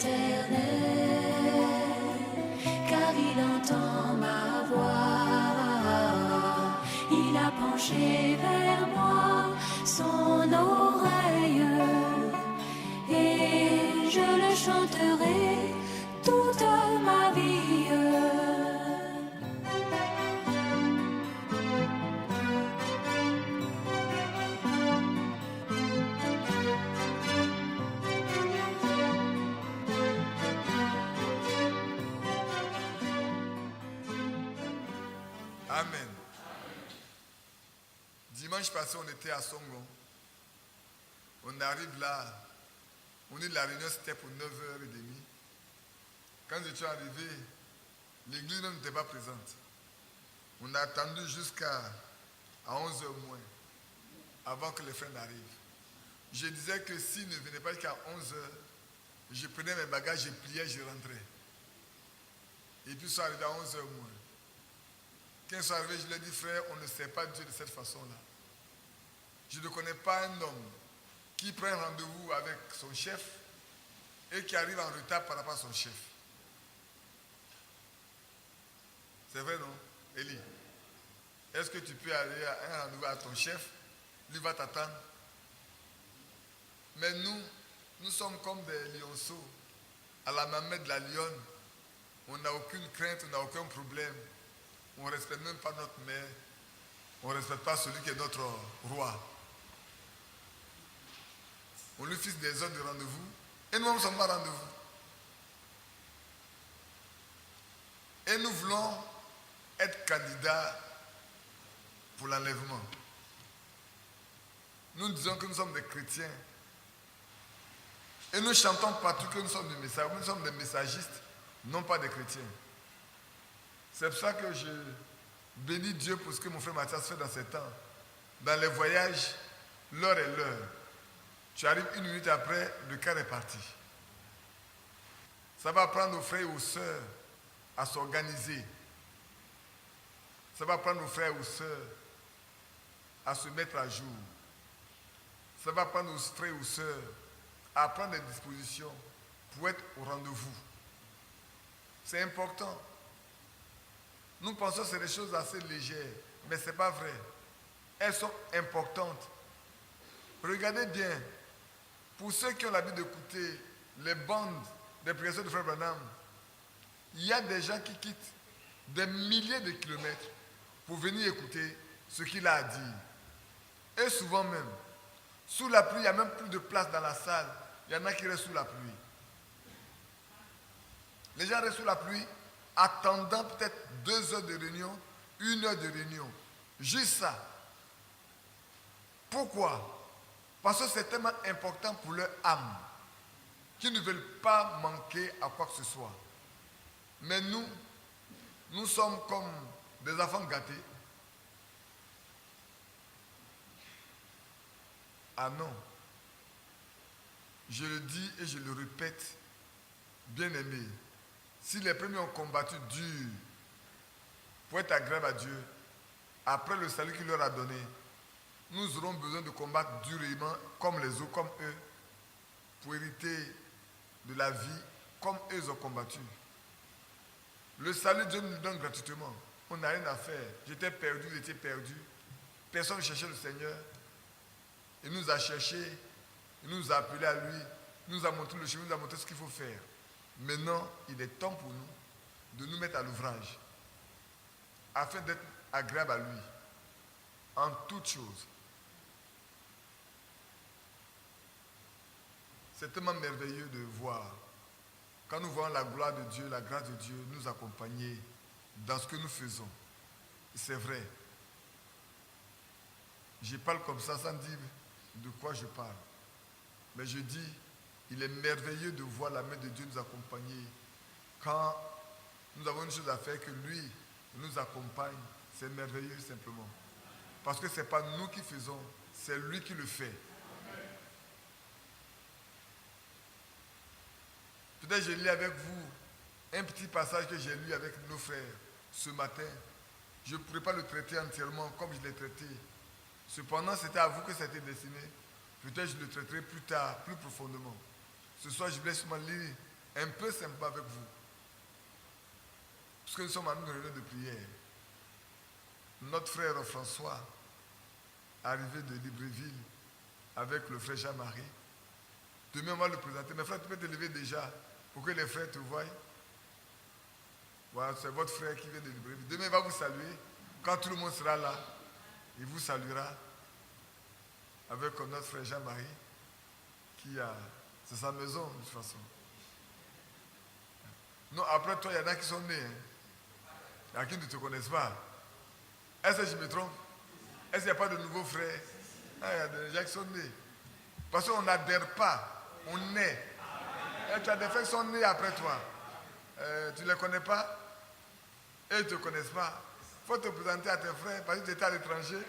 l'Éternel, car il entend ma voix. Il a penché vers moi son oreille, et je le chanterai toute ma vie. Amen. Dimanche passé, on était à Songo. On arrive là. On dit la réunion c'était pour 9h30. Quand je suis arrivé, l'église même n'était pas présente. On a attendu jusqu'à 11h moins avant que les frères n'arrivent. Je disais que s'ils ne venaient pas jusqu'à 11h, je prenais mes bagages, je pliais, je rentrais. Et puis ils sont arrivés à 11h moins. Quand ils sont arrivés, je leur ai dit, frère, on ne sait pas Dieu de cette façon-là. Je ne connais pas un homme qui prend rendez-vous avec son chef et qui arrive en retard par rapport à son chef. C'est vrai, non, Élie? Est-ce que tu peux aller à un rendez-vous à ton chef? Lui va t'attendre. Mais nous sommes comme des lionceaux. À la mamelle de la lionne, on n'a aucune crainte, on n'a aucun problème. On ne respecte même pas notre mère. On ne respecte pas celui qui est notre roi. On lui fixe des heures de rendez-vous et nous ne sommes pas rendez-vous. Et nous voulons être candidats pour l'enlèvement. Nous disons que nous sommes des chrétiens. Et nous chantons partout que nous sommes des messages. Nous sommes des messagistes, non pas des chrétiens. C'est pour ça que je bénis Dieu pour ce que mon frère Mathias fait dans ces temps. Dans les voyages, l'heure est l'heure. Tu arrives 1 minute après, le car est parti. Ça va prendre aux frères et aux sœurs à s'organiser. Ça va prendre aux frères et aux sœurs à se mettre à jour. Ça va prendre aux frères et aux sœurs à prendre des dispositions pour être au rendez-vous. C'est important. Nous pensons que c'est des choses assez légères, mais ce n'est pas vrai. Elles sont importantes. Regardez bien, pour ceux qui ont l'habitude d'écouter les bandes des prédictions de Frère Branham, il y a des gens qui quittent des milliers de kilomètres pour venir écouter ce qu'il a à dire. Et souvent même, sous la pluie, il n'y a même plus de place dans la salle. Il y en a qui restent sous la pluie. Les gens restent sous la pluie, attendant peut-être 2 heures de réunion, 1 heure de réunion. Juste ça. Pourquoi? Parce que c'est tellement important pour leur âme qu'ils ne veulent pas manquer à quoi que ce soit. Mais nous sommes comme des enfants gâtés. Ah non. Je le dis et je le répète, bien-aimés, si les premiers ont combattu dur pour être agréables à Dieu, après le salut qu'il leur a donné, nous aurons besoin de combattre durement comme les autres, comme eux, pour hériter de la vie comme eux ont combattu. Le salut, Dieu nous le donne gratuitement. On n'a rien à faire. J'étais perdu, j'étais perdu. Personne ne cherchait le Seigneur. Il nous a cherchés, il nous a appelés à lui, il nous a montré le chemin, il nous a montré ce qu'il faut faire. Maintenant, il est temps pour nous de nous mettre à l'ouvrage afin d'être agréable à lui en toutes choses. C'est tellement merveilleux de voir quand nous voyons la gloire de Dieu, la grâce de Dieu nous accompagner dans ce que nous faisons. C'est vrai. Je parle comme ça sans dire de quoi je parle. Mais je dis, il est merveilleux de voir la main de Dieu nous accompagner. Quand nous avons une chose à faire, que lui nous accompagne, c'est merveilleux simplement. Parce que ce n'est pas nous qui faisons, c'est lui qui le fait. Peut-être je lis avec vous un petit passage que j'ai lu avec nos frères ce matin. Je ne pourrais pas le traiter entièrement comme je l'ai traité. Cependant, c'était à vous que c'était destiné. Peut-être je le traiterai plus tard, plus profondément. Ce soir, je voulais seulement lire un peu sympa avec vous. Parce que nous sommes en une réunion de prière. Notre frère François, arrivé de Libreville avec le frère Jean-Marie. Demain, on va le présenter. Mes frères, tu peux te lever déjà pour que les frères te voient. Voilà, c'est votre frère qui vient de Libreville. Demain, il va vous saluer. Quand tout le monde sera là, il vous saluera avec notre frère Jean-Marie qui a... C'est sa maison, de toute façon. Non, après toi, il y en a qui sont nés. Il y en a qui ne te connaissent pas. Est-ce que je me trompe? Est-ce qu'il n'y a pas de nouveaux frères? Ah, il y a des gens qui sont nés. Parce qu'on n'adhère pas, on naît. Et tu as des frères qui sont nés après toi. Tu ne les connais pas et ils ne te connaissent pas. Il faut te présenter à tes frères parce que tu étais à l'étranger.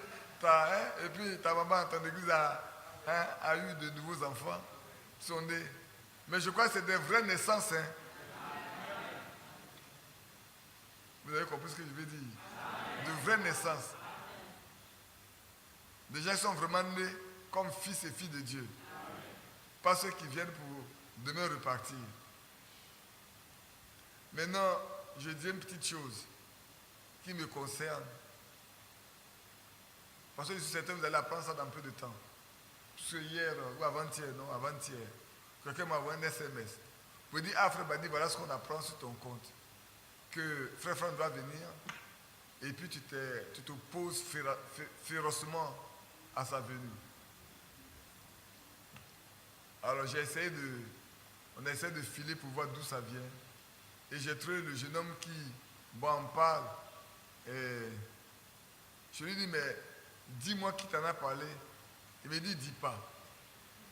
Et puis ta maman, ton église a eu de nouveaux enfants qui sont nés. Mais je crois que c'est des vraies naissances. Hein. Vous avez compris ce que je veux dire? De vraies naissances. Des gens qui sont vraiment nés comme fils et filles de Dieu. Pas ceux qui viennent pour demain repartir. Maintenant, je dis une petite chose qui me concerne. Parce que je suis certain que vous allez apprendre ça dans peu de temps. Parce que hier ou avant-hier, quelqu'un m'a envoyé un SMS. Vous dites, ah frère Badi, voilà ce qu'on apprend sur ton compte. Que frère Franck doit venir et puis tu t'opposes férocement à sa venue. Alors on a essayé de filer pour voir d'où ça vient. Et j'ai trouvé le jeune homme qui en parle. Et je lui dis, mais dis-moi qui t'en a parlé. Il me dit, dis pas.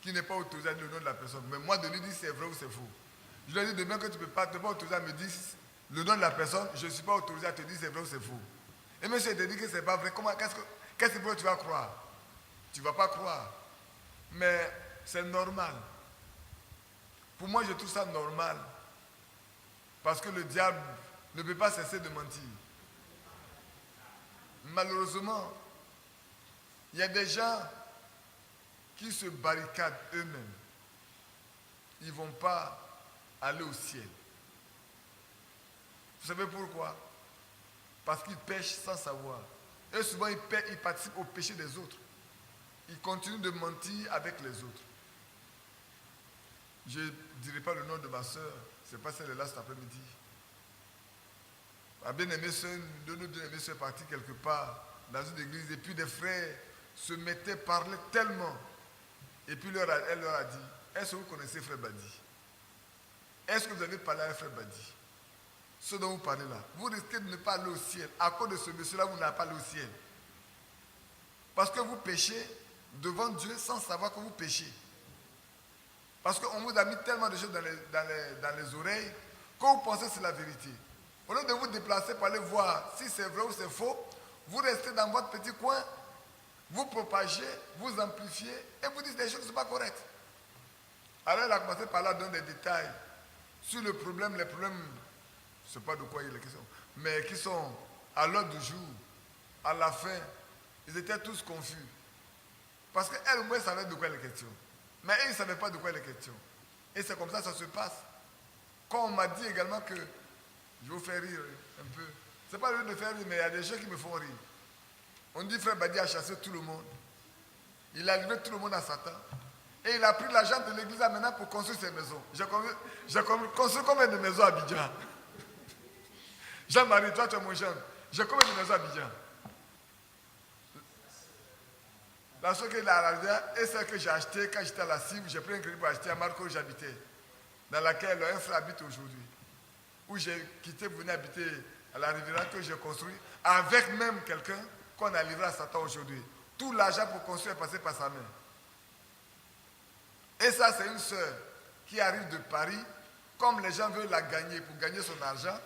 Qui n'est pas autorisé à dire le nom de la personne. Mais moi, de lui dire c'est vrai ou c'est faux. Je lui ai dit, demain que tu ne peux pas autoriser à me dire le nom de la personne, je ne suis pas autorisé à te dire c'est vrai ou c'est faux. Et monsieur te dit que ce n'est pas vrai. Qu'est-ce que tu vas croire? Tu ne vas pas croire. Mais c'est normal. Pour moi, je trouve ça normal. Parce que le diable ne peut pas cesser de mentir. Malheureusement, il y a des gens qui se barricadent eux-mêmes. Ils ne vont pas aller au ciel. Vous savez pourquoi? Parce qu'ils pêchent sans savoir. Et souvent, ils participent au péché des autres. Ils continuent de mentir avec les autres. Je ne dirai pas le nom de ma soeur. Ce n'est pas celle-là cet après-midi. Ma bien-aimée soeur, de nos bien-aimés soeurs partis quelque part dans une église. Et puis des frères se mettaient, parlaient tellement. Et puis elle leur a dit, est-ce que vous connaissez frère Badi? Est-ce que vous avez parlé avec frère Badi? Ce dont vous parlez là. Vous risquez de ne pas aller au ciel. À cause de ce monsieur-là, vous n'allez pas aller au ciel. Parce que vous péchez devant Dieu sans savoir que vous péchez. Parce qu'on vous a mis tellement de choses dans les oreilles que vous pensez que c'est la vérité. Au lieu de vous déplacer pour aller voir si c'est vrai ou c'est faux, vous restez dans votre petit coin, vous propagez, vous amplifiez et vous dites des choses qui ne sont pas correctes. Alors elle a commencé par là donner des détails sur les problèmes, je ne sais pas de quoi il est question, mais qui sont à l'ordre du jour, à la fin, ils étaient tous confus. Parce qu'elle au moins savait de quoi il est question. Mais ils ne savaient pas de quoi il est question. Et c'est comme ça que ça se passe. Quand on m'a dit également que je vous fais rire un peu. Ce n'est pas le lieu de faire rire, mais il y a des gens qui me font rire. On dit frère Badi a chassé tout le monde. Il a livré tout le monde à Satan. Et il a pris l'argent de l'église maintenant pour construire ses maisons. J'ai construit combien de maisons à Abidjan? Jean-Marie, toi tu es mon jeune. J'ai combien de maisons à Abidjan? La seule qu'il a à la rivière est celle que j'ai achetée quand j'étais à la cible. J'ai pris un crédit pour acheter à Marco où j'habitais. Dans laquelle un frère habite aujourd'hui. Où j'ai quitté pour venir habiter à la rivière que j'ai construit. Avec même quelqu'un qu'on a livré à Satan aujourd'hui. Tout l'argent pour construire est passé par sa main. Et ça, c'est une sœur qui arrive de Paris. Comme les gens veulent la gagner pour gagner son argent,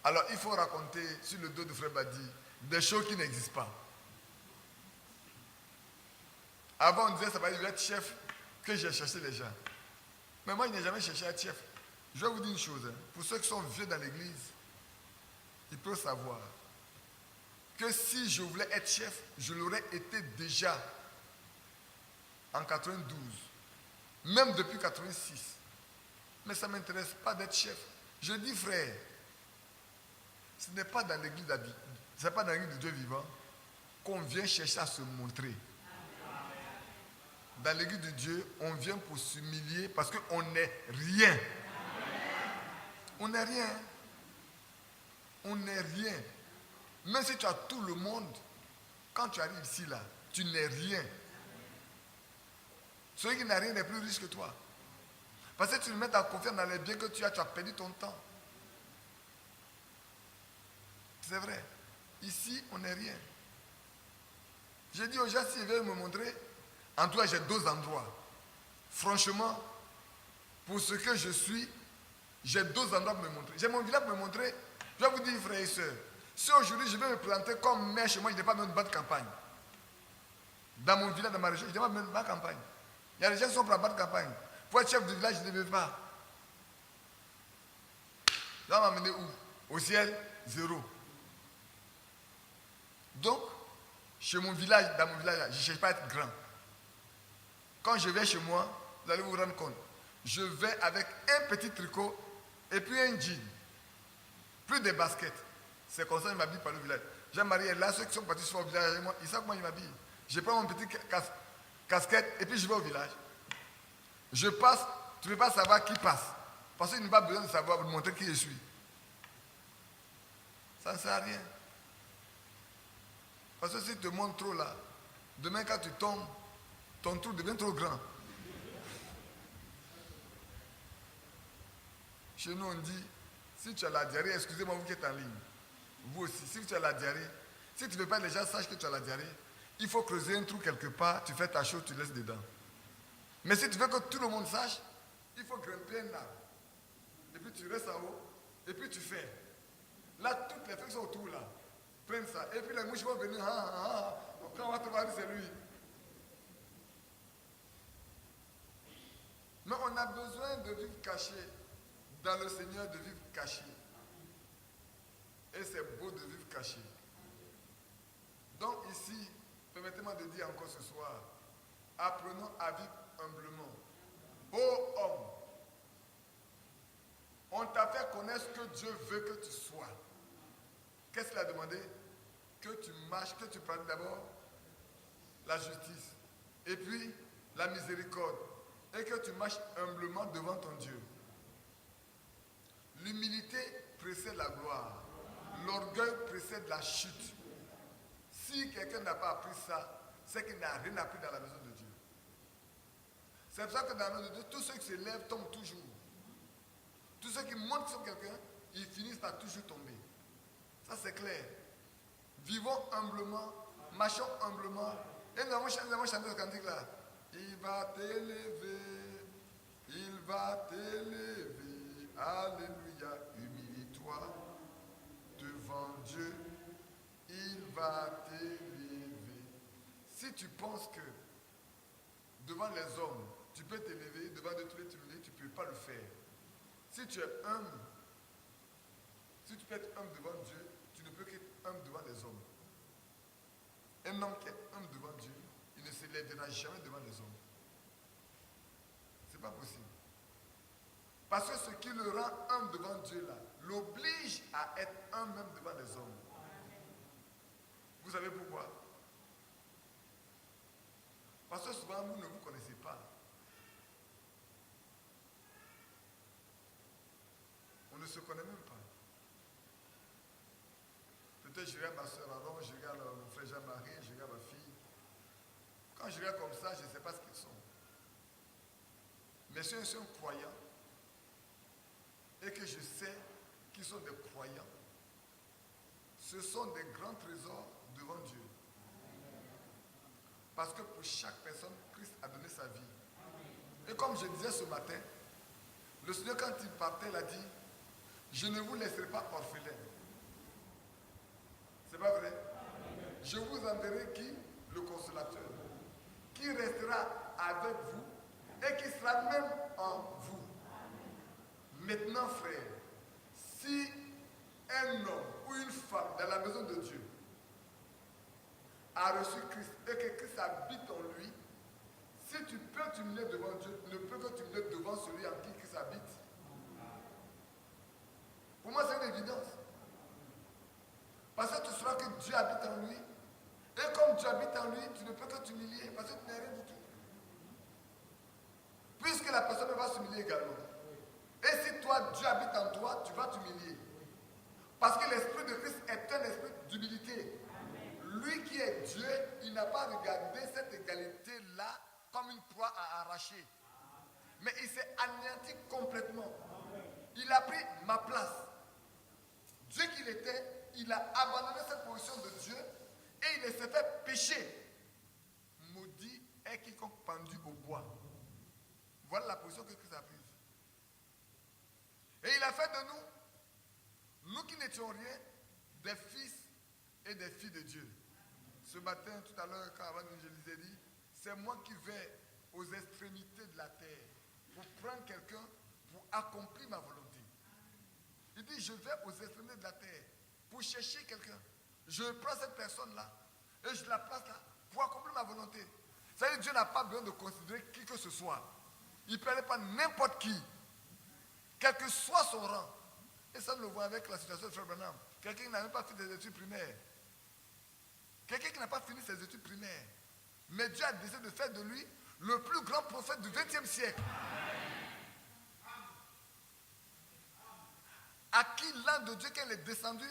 alors il faut raconter sur le dos de frère Badi des choses qui n'existent pas. Avant, on disait que ça va être chef que j'ai cherché les gens. Mais moi, je n'ai jamais cherché à être chef. Je vais vous dire une chose. Hein. Pour ceux qui sont vieux dans l'église, ils peuvent savoir que si je voulais être chef, je l'aurais été déjà en 92. Même depuis 86. Mais ça ne m'intéresse pas d'être chef. Je dis, frère, ce n'est pas dans l'église de Dieu vivant qu'on vient chercher à se montrer. Dans l'église de Dieu, on vient pour s'humilier parce qu'on n'est rien. On n'est rien. On n'est rien. Même si tu as tout le monde, quand tu arrives ici, là, tu n'es rien. Celui qui n'a rien n'est plus riche que toi. Parce que tu mets ta confiance dans les biens que tu as perdu ton temps. C'est vrai. Ici, on n'est rien. J'ai dit aux gens, s'ils veulent me montrer, en tout cas, j'ai 2 endroits. Franchement, pour ce que je suis, j'ai 2 endroits pour me montrer. J'ai mon village pour me montrer. Je vais vous dire, frères et sœurs, si aujourd'hui je vais me présenter comme maire chez moi, je n'ai pas même une bonne campagne. Dans mon village, dans ma région, je n'ai pas même une bonne campagne. Il y a des gens qui sont pour la bonne campagne. Pour être chef du village, je ne veux pas. Ça va m'amener où? Au ciel, 0. Donc, chez mon village, dans mon village, je ne cherche pas à être grand. Quand je vais chez moi, vous allez vous rendre compte. Je vais avec un petit tricot et puis un jean. Plus de baskets. C'est comme ça que je m'habille par le village. Jean-Marie est là, ceux qui sont partis sur le village avec moi, ils savent comment je m'habille. Je prends mon petit casquette et puis je vais au village. Je passe, tu ne peux pas savoir qui passe. Parce qu'il n'y a pas besoin de savoir, de montrer qui je suis. Ça ne sert à rien. Parce que si tu te montres trop là, demain quand tu tombes, ton trou devient trop grand. Chez nous on dit, si tu as la diarrhée, excusez-moi vous qui êtes en ligne, vous aussi, si tu as la diarrhée, si tu ne veux pas que les gens sachent que tu as la diarrhée, il faut creuser un trou quelque part, tu fais ta chose, tu laisses dedans. Mais si tu veux que tout le monde sache, il faut grimper un arbre. Et puis tu restes en haut, et puis tu fais. Là, toutes les filles qui sont autour là, prennent ça. Et puis les mouches vont venir, quand on va te voir, c'est lui. Mais on a besoin de vivre caché. Dans le Seigneur, de vivre caché. Et c'est beau de vivre caché. Donc ici, permettez-moi de dire encore ce soir, apprenons à vivre humblement. Ô homme, on t'a fait connaître ce que Dieu veut que tu sois. Qu'est-ce qu'il a demandé? Que tu marches, que tu pratiques d'abord la justice, et puis la miséricorde, et que tu marches humblement devant ton Dieu. L'humilité précède la gloire. L'orgueil précède la chute. Si quelqu'un n'a pas appris ça, c'est qu'il n'a rien appris dans la maison de Dieu. C'est pour ça que dans la maison de Dieu, tous ceux qui se lèvent tombent toujours. Tous ceux qui montent sur quelqu'un, ils finissent par toujours tomber. Ça c'est clair. Vivons humblement, marchons humblement. Et nous avons chanté ce cantique là. Il va t'élever, il va t'élever. Alléluia, humilie-toi devant Dieu, il va t'élever. Si tu penses que devant les hommes, tu peux t'élever, devant Dieu tu peux t'humilier, tu ne peux pas le faire. Si tu es humble, si tu peux être humble devant Dieu, tu ne peux qu'être humble devant les hommes. Un homme qui est humble devant Dieu, il ne s'élèvera jamais devant les hommes. Ce n'est pas possible. Parce que ce qui le rend humble devant Dieu là, l'oblige à être humble même devant les hommes. Vous savez pourquoi? Parce que souvent vous ne vous connaissez pas. On ne se connaît même pas. Peut-être je regarde ma soeur Aaron, je regarde mon frère Jean-Marie, je regarde ma fille. Quand je regarde comme ça, je ne sais pas ce qu'ils sont. Mais si je suis un croyant, et que je sais qu'ils sont des croyants, ce sont des grands trésors devant Dieu. Parce que pour chaque personne, Christ a donné sa vie. Et comme je disais ce matin, le Seigneur quand il partait, il a dit, je ne vous laisserai pas orphelins. C'est pas vrai? Je vous enverrai qui? Le consolateur. Qui restera avec vous et qui sera même en vous. Maintenant, frère, si un homme ou une femme dans la maison de Dieu a reçu Christ et que Christ habite en lui, si tu peux t'humilier devant Dieu, ne peux que t'humilier devant celui en qui Christ habite. Pour moi, c'est une évidence. Parce que tu sauras que Dieu habite en lui. Et comme Dieu habite en lui, tu ne peux que t'humilier parce que tu n'es rien du tout. Puisque la personne va s'humilier également. Et si toi, Dieu habite en toi, tu vas t'humilier. Parce que l'esprit de Christ est un esprit d'humilité. Lui qui est Dieu, il n'a pas regardé cette égalité-là comme une proie à arracher. Mais il s'est anéanti complètement. Il a pris ma place. Dieu qu'il était, il a abandonné cette position de Dieu et il s'est fait pécher. Maudit est quiconque pendu au bois. Voilà la position que Christ a prise. Et il a fait de nous qui n'étions rien, des fils et des filles de Dieu. Ce matin, tout à l'heure, quand avant je lisais dit, c'est moi qui vais aux extrémités de la terre pour prendre quelqu'un pour accomplir ma volonté. Il dit, je vais aux extrémités de la terre pour chercher quelqu'un. Je prends cette personne-là et je la place là pour accomplir ma volonté. C'est-à-dire que Dieu n'a pas besoin de considérer qui que ce soit. Il ne prenait pas n'importe qui, quel que soit son rang. Et ça, nous le voit avec la situation de Frère Branham. Quelqu'un qui n'a même pas fait des études primaires. Quelqu'un qui n'a pas fini ses études primaires. Mais Dieu a décidé de faire de lui le plus grand prophète du XXe siècle. À qui l'âme de Dieu, quand elle est descendue,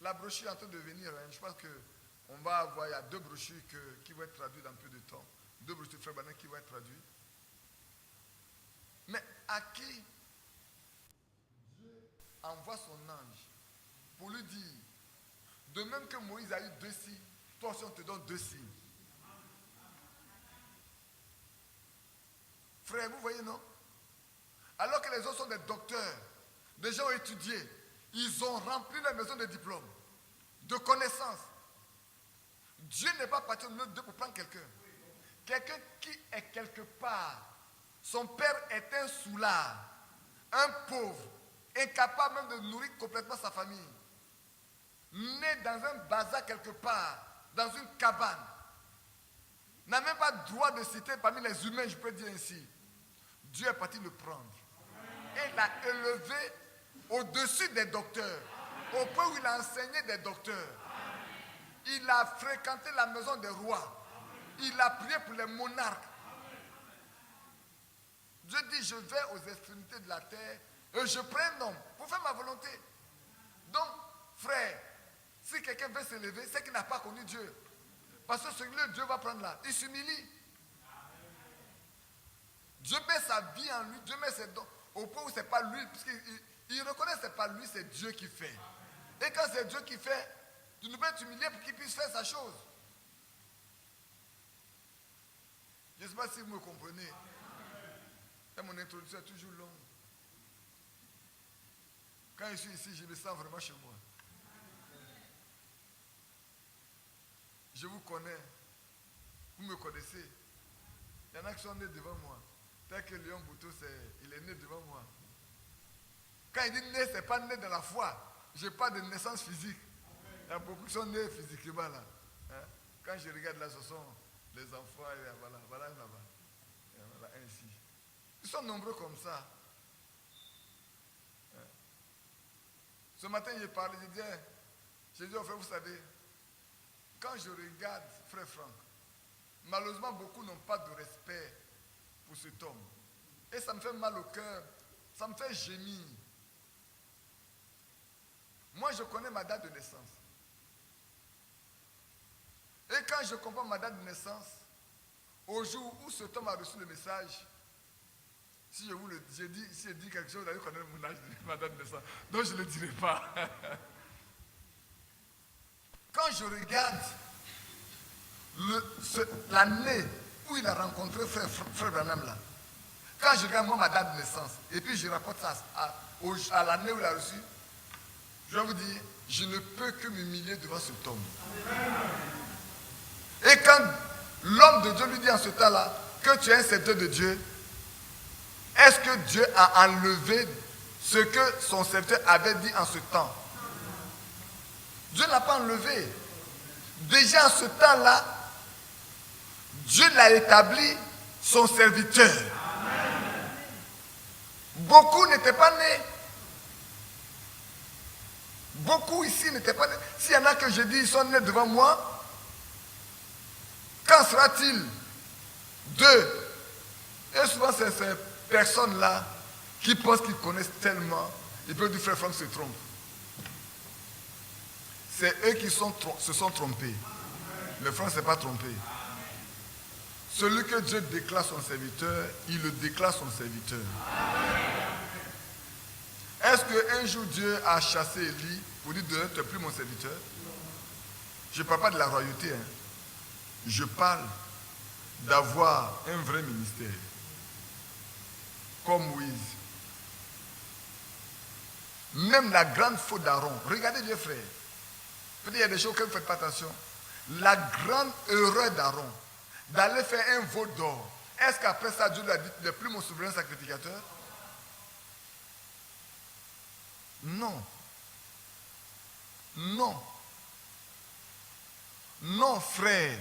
la brochure est en train de venir. Je pense qu'on va avoir, il y a 2 brochures qui vont être traduites dans peu de temps. 2 brochures de Frère Branham qui vont être traduites. Mais à qui Dieu envoie son ange pour lui dire, de même que Moïse a eu 2 signes, toi aussi on te donne 2 signes. Frère, vous voyez, non? Alors que les autres sont des docteurs, des gens ont étudié, ils ont rempli la maison de diplômes, de connaissances. Dieu n'est pas parti au milieu d'eux pour prendre quelqu'un. Quelqu'un qui est quelque part. Son père est un soulard, un pauvre, incapable même de nourrir complètement sa famille. Né dans un bazar quelque part, dans une cabane. N'a même pas droit de citer parmi les humains, je peux dire ainsi. Dieu est parti le prendre. Et l'a élevé au-dessus des docteurs. Au point où il a enseigné des docteurs. Il a fréquenté la maison des rois. Il a prié pour les monarques. Dieu dit, je vais aux extrémités de la terre et je prends un homme pour faire ma volonté. Donc, frère, si quelqu'un veut s'élever, c'est qu'il n'a pas connu Dieu. Parce que celui-là, Dieu va prendre là. Il s'humilie. Dieu met sa vie en lui, Dieu met ses dons au point où ce n'est pas lui, puisqu'il reconnaît que ce n'est pas lui, c'est Dieu qui fait. Et quand c'est Dieu qui fait, tu ne peux t'humilier pour qu'il puisse faire sa chose. Je ne sais pas si vous me comprenez. Et mon introduction est toujours longue. Quand je suis ici, je me sens vraiment chez moi. Je vous connais. Vous me connaissez. Il y en a qui sont nés devant moi. Tel que Léon Bouteau, il est né devant moi. Quand il dit né, ce n'est pas né dans la foi. Je n'ai pas de naissance physique. Il y a beaucoup qui sont nés physiquement là. Hein? Quand je regarde là, ce sont les enfants. Et voilà là-bas. Et voilà, ainsi. Ils sont nombreux comme ça. Hein? Ce matin, j'ai parlé, j'ai dit au frère, vous savez, quand je regarde frère Franck, malheureusement, beaucoup n'ont pas de respect pour cet homme. Et ça me fait mal au cœur, ça me fait gémir. Moi, je connais ma date de naissance. Et quand je comprends ma date de naissance, au jour où cet homme a reçu le message, si je vous le dis, si je dis quelque chose, vous allez connaître mon âge, ma date de naissance. Donc je ne le dirai pas. Quand je regarde l'année où il a rencontré frère Branham là, quand je regarde moi ma date de naissance, et puis je rapporte ça à l'année où il a reçu, je vais vous dire, je ne peux que m'humilier devant cet homme. Et quand l'homme de Dieu lui dit en ce temps-là que tu es un serviteur de Dieu, est-ce que Dieu a enlevé ce que son serviteur avait dit en ce temps? Dieu n'a pas enlevé. Déjà en ce temps-là, Dieu l'a établi son serviteur. Beaucoup n'étaient pas nés. Beaucoup ici n'étaient pas nés. S'il y en a que je dis, ils sont nés devant moi, quand sera-t-il 2? Et souvent, c'est ces personnes-là qui pensent qu'ils connaissent tellement. Ils peuvent dire, frère Franck se trompe. C'est eux qui se sont trompés. Le frère ne s'est pas trompé. Celui que Dieu déclare son serviteur, il le déclare son serviteur. Est-ce qu'un jour Dieu a chassé Élie pour dire, tu n'es plus mon serviteur? Je ne parle pas de la royauté. Je parle d'avoir un vrai ministère. Comme Moïse. Même la grande faute d'Aaron. Regardez bien, frère. Peut-être il y a des choses auxquelles vous ne faites pas attention. La grande erreur d'Aaron, d'aller faire un veau d'or. Est-ce qu'après ça, Dieu lui a dit, tu n'es plus mon souverain sacrificateur? Non. Non. Non, frère.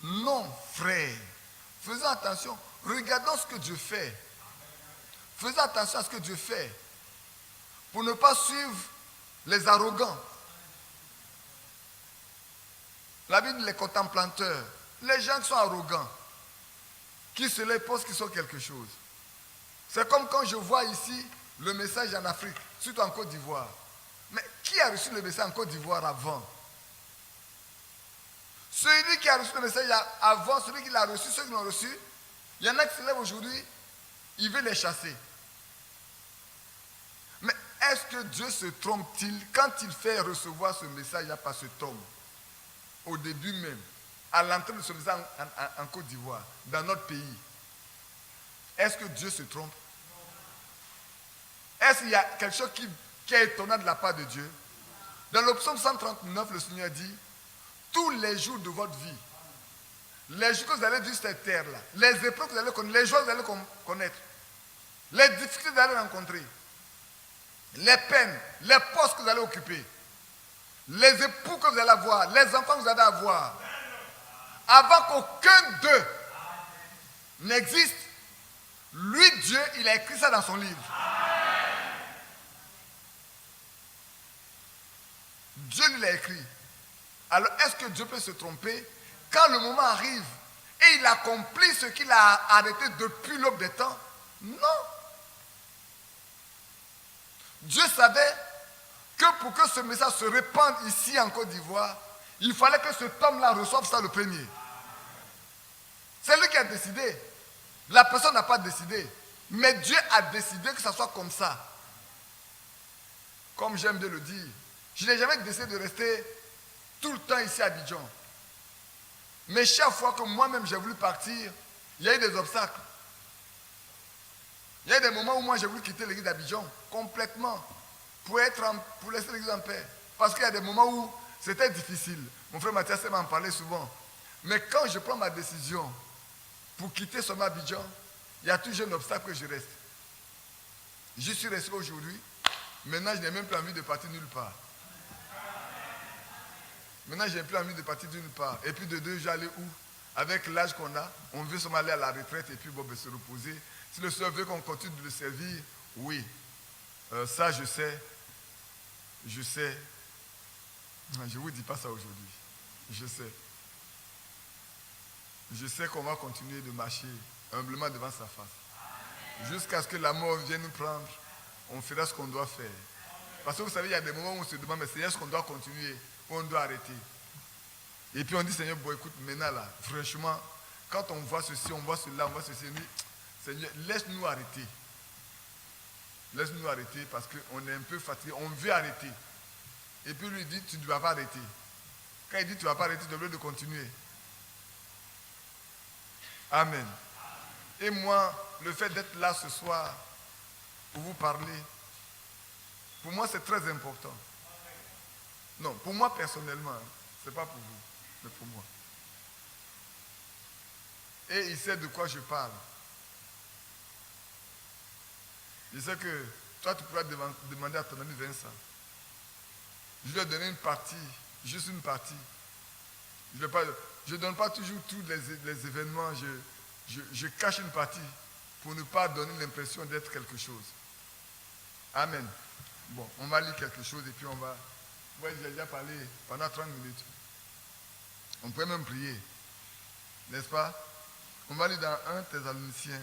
Non, frère. Faisons attention. Regardons ce que Dieu fait. Faisons attention à ce que Dieu fait. Pour ne pas suivre les arrogants. La Bible dit les contemplateurs. Les gens qui sont arrogants. Qui se les pensent qu'ils sont quelque chose. C'est comme quand je vois ici le message en Afrique, surtout en Côte d'Ivoire. Mais qui a reçu le message en Côte d'Ivoire avant? Celui qui a reçu le message avant, celui qui l'a reçu, ceux qui l'ont reçu, il y en a qui se lèvent aujourd'hui, il veut les chasser. Mais est-ce que Dieu se trompe-t-il quand il fait recevoir ce message par cet homme? Au début même, à l'entrée de ce message en Côte d'Ivoire, dans notre pays. Est-ce que Dieu se trompe? Est-ce qu'il y a quelque chose qui est étonnant de la part de Dieu? Dans le psaume 139, le Seigneur dit, tous les jours de votre vie, les jours que vous allez vivre sur cette terre-là, les épreuves que vous allez connaître, les joies que vous allez connaître, les difficultés que vous allez rencontrer, les peines, les postes que vous allez occuper, les époux que vous allez avoir, les enfants que vous allez avoir, avant qu'aucun d'eux n'existe, lui, Dieu, il a écrit ça dans son livre. Dieu lui l'a écrit. Alors, est-ce que Dieu peut se tromper quand le moment arrive et il accomplit ce qu'il a arrêté depuis l'aube des temps? Non. Dieu savait que pour que ce message se répande ici en Côte d'Ivoire, il fallait que cet homme-là reçoive ça le premier. C'est lui qui a décidé. La personne n'a pas décidé. Mais Dieu a décidé que ça soit comme ça. Comme j'aime bien le dire. Je n'ai jamais décidé de rester tout le temps ici à Abidjan. Mais chaque fois que moi-même j'ai voulu partir, il y a eu des obstacles. Il y a eu des moments où moi j'ai voulu quitter l'église d'Abidjan complètement pour laisser l'église en paix. Parce qu'il y a des moments où c'était difficile. Mon frère Mathias m'en parlait souvent. Mais quand je prends ma décision pour quitter son Abidjan, il y a toujours un obstacle que je reste. Je suis resté aujourd'hui. Maintenant, je n'ai même plus envie de partir nulle part. Maintenant, je n'ai plus envie de partir nulle part. Et puis de deux, j'allais où? Avec l'âge qu'on a, on veut seulement aller à la retraite et puis bon, se reposer. Si le Seigneur veut qu'on continue de le servir, oui. Ça, je sais. Je sais. Je ne vous dis pas ça aujourd'hui. Je sais. Je sais qu'on va continuer de marcher humblement devant sa face. Jusqu'à ce que la mort vienne nous prendre, on fera ce qu'on doit faire. Parce que vous savez, il y a des moments où on se demande, mais Seigneur, est-ce qu'on doit continuer ou on doit arrêter? Et puis on dit, Seigneur, bon, écoute, maintenant là, franchement, quand on voit ceci, on voit cela, on voit ceci, on dit, Seigneur, laisse-nous arrêter. Laisse-nous arrêter parce qu'on est un peu fatigué, on veut arrêter. Et puis lui dit, tu ne vas pas arrêter. Quand il dit, tu ne vas pas arrêter, tu devrais de continuer. Amen. Et moi, le fait d'être là ce soir pour vous parler, pour moi c'est très important. Non, pour moi personnellement, ce n'est pas pour vous, mais pour moi. Et il sait de quoi je parle. Il sait que toi tu pourras demander à ton ami Vincent. Je lui ai donné une partie, juste une partie. Je ne donne pas toujours tous les événements, je cache une partie pour ne pas donner l'impression d'être quelque chose. Amen. Bon, on va lire quelque chose et puis on va... Ouais, j'ai déjà parlé pendant 30 minutes. On pourrait même prier. N'est-ce pas? On va lire dans 1 Thessaloniciens.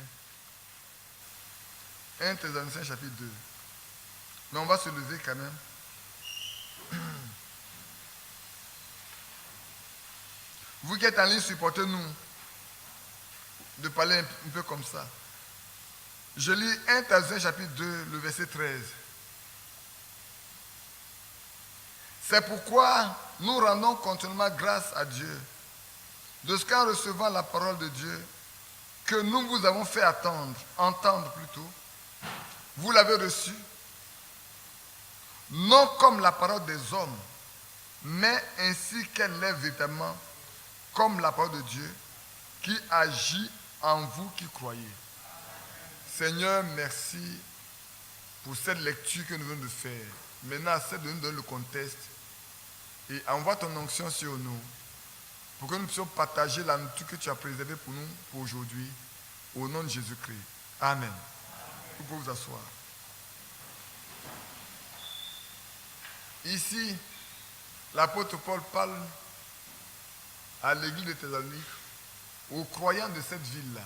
1 Thessaloniciens chapitre 2. Mais on va se lever quand même. Vous qui êtes en ligne, supportez-nous de parler un peu comme ça. Je lis 1 Thessaloniciens chapitre 2, le verset 13. C'est pourquoi nous rendons continuellement grâce à Dieu de ce qu'en recevant la parole de Dieu que nous vous avons fait entendre plutôt, vous l'avez reçue, non comme la parole des hommes, mais ainsi qu'elle est véritablement comme la parole de Dieu qui agit en vous qui croyez. Seigneur, merci pour cette lecture que nous venons de faire. Maintenant, essaie de nous donner le contexte et envoie ton onction sur nous pour que nous puissions partager la nourriture que tu as préservée pour nous pour aujourd'hui. Au nom de Jésus-Christ. Amen. Vous pouvez vous asseoir. Ici, l'apôtre Paul parle à l'église de Thessalonique, aux croyants de cette ville-là.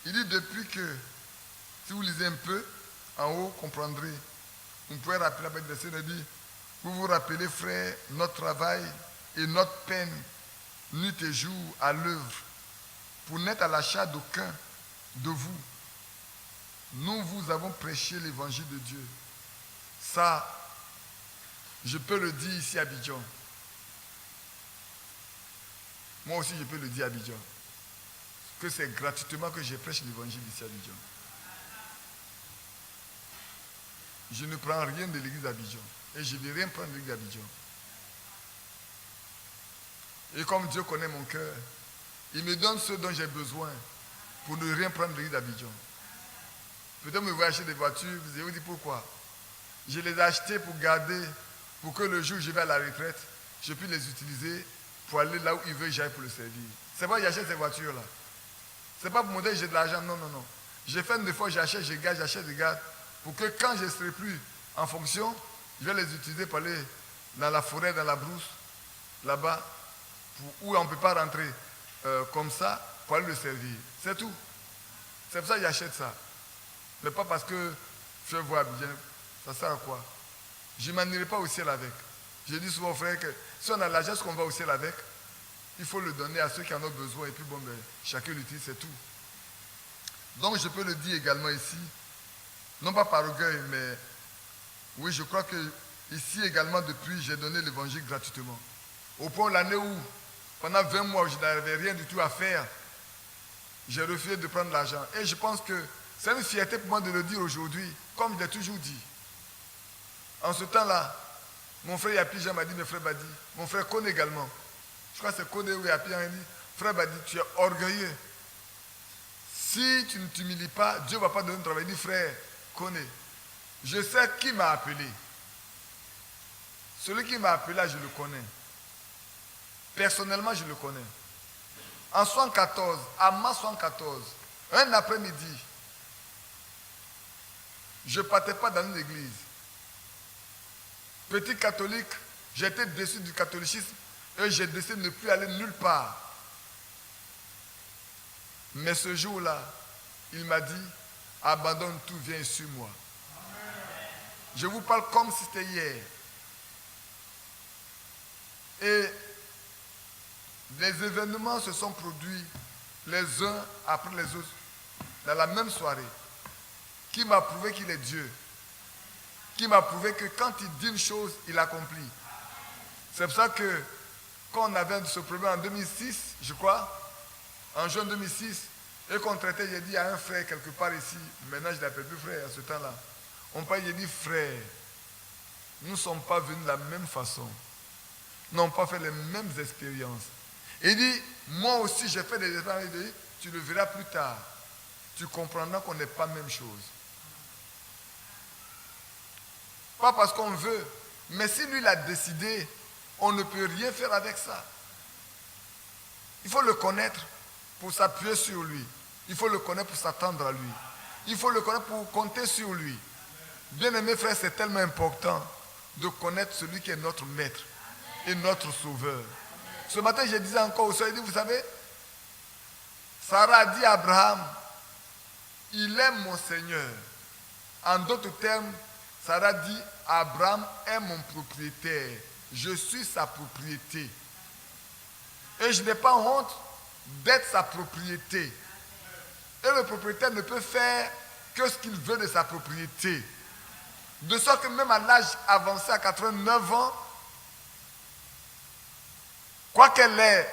Il dit depuis que, si vous lisez un peu, en haut, vous comprendrez. Vous pouvez rappeler la bête de Seigneur, dit, vous vous rappelez, frères, notre travail et notre peine, nuit et jour, à l'œuvre, pour n'être à l'achat d'aucun de vous. Nous vous avons prêché l'évangile de Dieu. Ça, je peux le dire ici à Abidjan. Moi aussi, je peux le dire à Abidjan. Que c'est gratuitement que je prêche l'évangile ici à Abidjan. Je ne prends rien de l'église d'Abidjan. Et je ne vais rien prendre de l'église d'Abidjan. Et comme Dieu connaît mon cœur, il me donne ce dont j'ai besoin pour ne rien prendre de l'église d'Abidjan. Peut-être me voyez acheter des voitures, vous vous dites pourquoi. Je les ai achetées pour garder, pour que le jour où je vais à la retraite, je puisse les utiliser pour aller là où il veut que j'aille pour le servir. C'est pas que j'achète ces voitures-là. C'est pas pour montrer que j'ai de l'argent, non, non, non. J'ai fait une fois, j'achète, je garde, pour que quand je ne serai plus en fonction, je vais les utiliser pour aller dans la forêt, dans la brousse, là-bas, où on ne peut pas rentrer comme ça, pour aller le servir. C'est tout. C'est pour ça que j'achète ça. Mais pas parce que je vois bien. Ça sert à quoi? Je ne m'en irai pas au ciel avec. Je dis souvent aux frères que si on a l'argent, ce qu'on va au ciel avec, il faut le donner à ceux qui en ont besoin. Et puis bon, ben, chacun l'utilise, c'est tout. Donc je peux le dire également ici, non pas par orgueil, mais oui, je crois que ici également depuis, j'ai donné l'évangile gratuitement. Au point l'année où, pendant 20 mois, je n'avais rien du tout à faire, j'ai refusé de prendre l'argent. Et je pense que c'est une fierté pour moi de le dire aujourd'hui, comme je l'ai toujours dit. En ce temps-là, mon frère Yapi Jean m'a dit, mais frère Badi, mon frère Kone également. Je crois que c'est Kone ou Yapi Jean m'a dit, frère Badi, tu es orgueilleux. Si tu ne t'humilies pas, Dieu ne va pas donner un travail. Il dit, frère Kone, je sais qui m'a appelé. Celui qui m'a appelé là, je le connais. Personnellement, je le connais. En 1974, à mars 1974, un après-midi, je ne partais pas dans une église. Petit catholique, j'étais déçu du catholicisme et j'ai décidé de ne plus aller nulle part. Mais ce jour-là, il m'a dit, abandonne tout, viens sur moi. Je vous parle comme si c'était hier. Et les événements se sont produits les uns après les autres dans la même soirée. Qui m'a prouvé qu'il est Dieu. Qui m'a prouvé que quand il dit une chose, il accomplit. C'est pour ça que quand on avait ce problème en 2006, je crois, en juin 2006, et qu'on traitait, j'ai dit à un frère quelque part ici, maintenant je ne l'appelle plus frère à ce temps-là, on parlait, j'ai dit frère, nous ne sommes pas venus de la même façon. Nous n'avons pas fait les mêmes expériences. Il dit, moi aussi j'ai fait des expériences, il dit, tu le verras plus tard. Tu comprendras qu'on n'est pas la même chose. Pas parce qu'on veut, mais si lui l'a décidé, on ne peut rien faire avec ça. Il faut le connaître pour s'appuyer sur lui. Il faut le connaître pour s'attendre à lui. Il faut le connaître pour compter sur lui. Bien-aimés frères, c'est tellement important de connaître celui qui est notre maître et notre sauveur. Ce matin, je disais encore au soeur, vous savez, Sarah a dit à Abraham, il est mon Seigneur. En d'autres termes, Sarah dit, Abraham est mon propriétaire. Je suis sa propriété. Et je n'ai pas honte d'être sa propriété. Et le propriétaire ne peut faire que ce qu'il veut de sa propriété. De sorte que même à l'âge avancé, à 89 ans, quoiqu'elle ait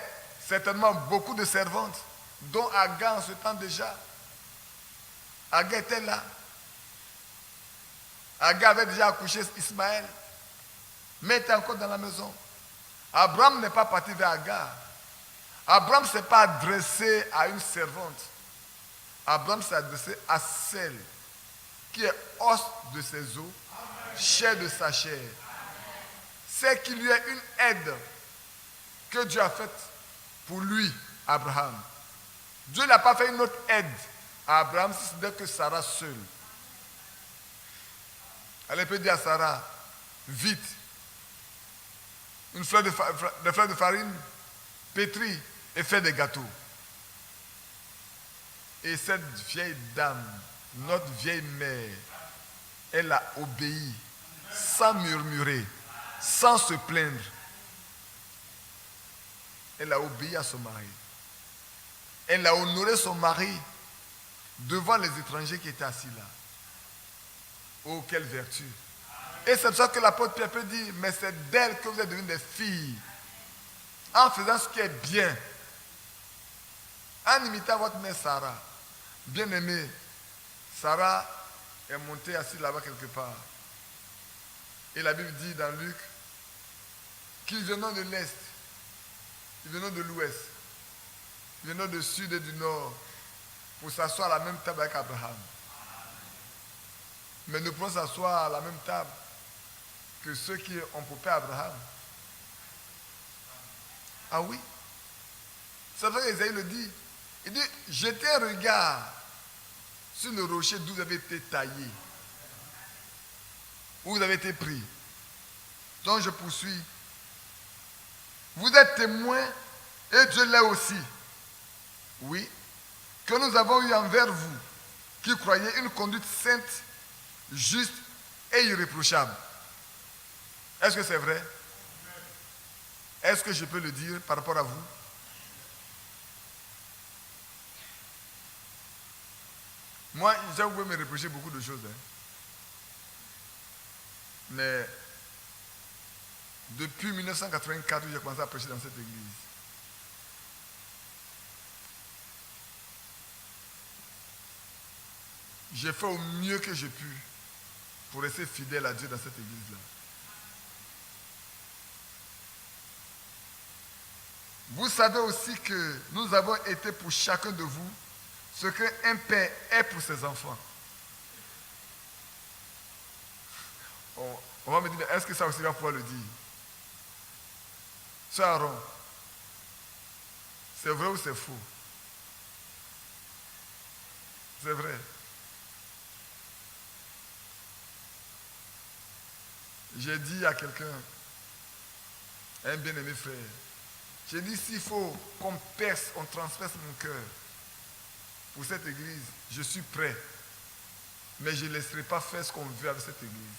certainement beaucoup de servantes, dont Agar en ce temps déjà, Agar était là. Agar avait déjà accouché Ismaël, mais était encore dans la maison. Abraham n'est pas parti vers Agar. Abraham ne s'est pas adressé à une servante. Abraham s'est adressé à celle qui est os de ses os, chair de sa chair. C'est qu'il lui est une aide que Dieu a faite pour lui, Abraham. Dieu n'a pas fait une autre aide à Abraham, si ce n'est que Sarah seule. Elle peut dire à Sarah, vite, une fleur de farine, pétris et fais des gâteaux. Et cette vieille dame, notre vieille mère, elle a obéi sans murmurer, sans se plaindre. Elle a obéi à son mari. Elle a honoré son mari devant les étrangers qui étaient assis là. Oh, quelle vertu! Et c'est pour ça que l'apôtre Pierre peut dire, mais c'est d'elle que vous êtes devenus des filles, en faisant ce qui est bien, en imitant votre mère Sarah. Bien-aimée, Sarah est montée assise là-bas quelque part. Et la Bible dit dans Luc qu'ils venaient de l'Est, ils venaient de l'Ouest, ils venaient du Sud et du Nord pour s'asseoir à la même table avec Abraham. Mais nous pouvons s'asseoir à la même table que ceux qui ont pour père Abraham. Ah oui? C'est vrai qu'Ésaïe le dit. Il dit, jetez un regard sur le rocher d'où vous avez été taillé, où vous avez été pris. Donc je poursuis. Vous êtes témoins, et Dieu l'est aussi. Oui, que nous avons eu envers vous, qui croyez une conduite sainte, juste et irréprochable. Est-ce que c'est vrai? Est-ce que je peux le dire par rapport à vous? Moi, vous pouvez me reprocher beaucoup de choses. Mais depuis 1984, j'ai commencé à prêcher dans cette église. J'ai fait au mieux que j'ai pu pour rester fidèle à Dieu dans cette église-là. Vous savez aussi que nous avons été pour chacun de vous ce qu'un père est pour ses enfants. On va me dire, est-ce que ça aussi va pouvoir le dire? Sœur Aaron, c'est vrai ou c'est faux? C'est vrai. J'ai dit à quelqu'un, un bien-aimé frère, j'ai dit s'il faut qu'on perce, on transperce mon cœur pour cette église, je suis prêt. Mais je ne laisserai pas faire ce qu'on veut avec cette église.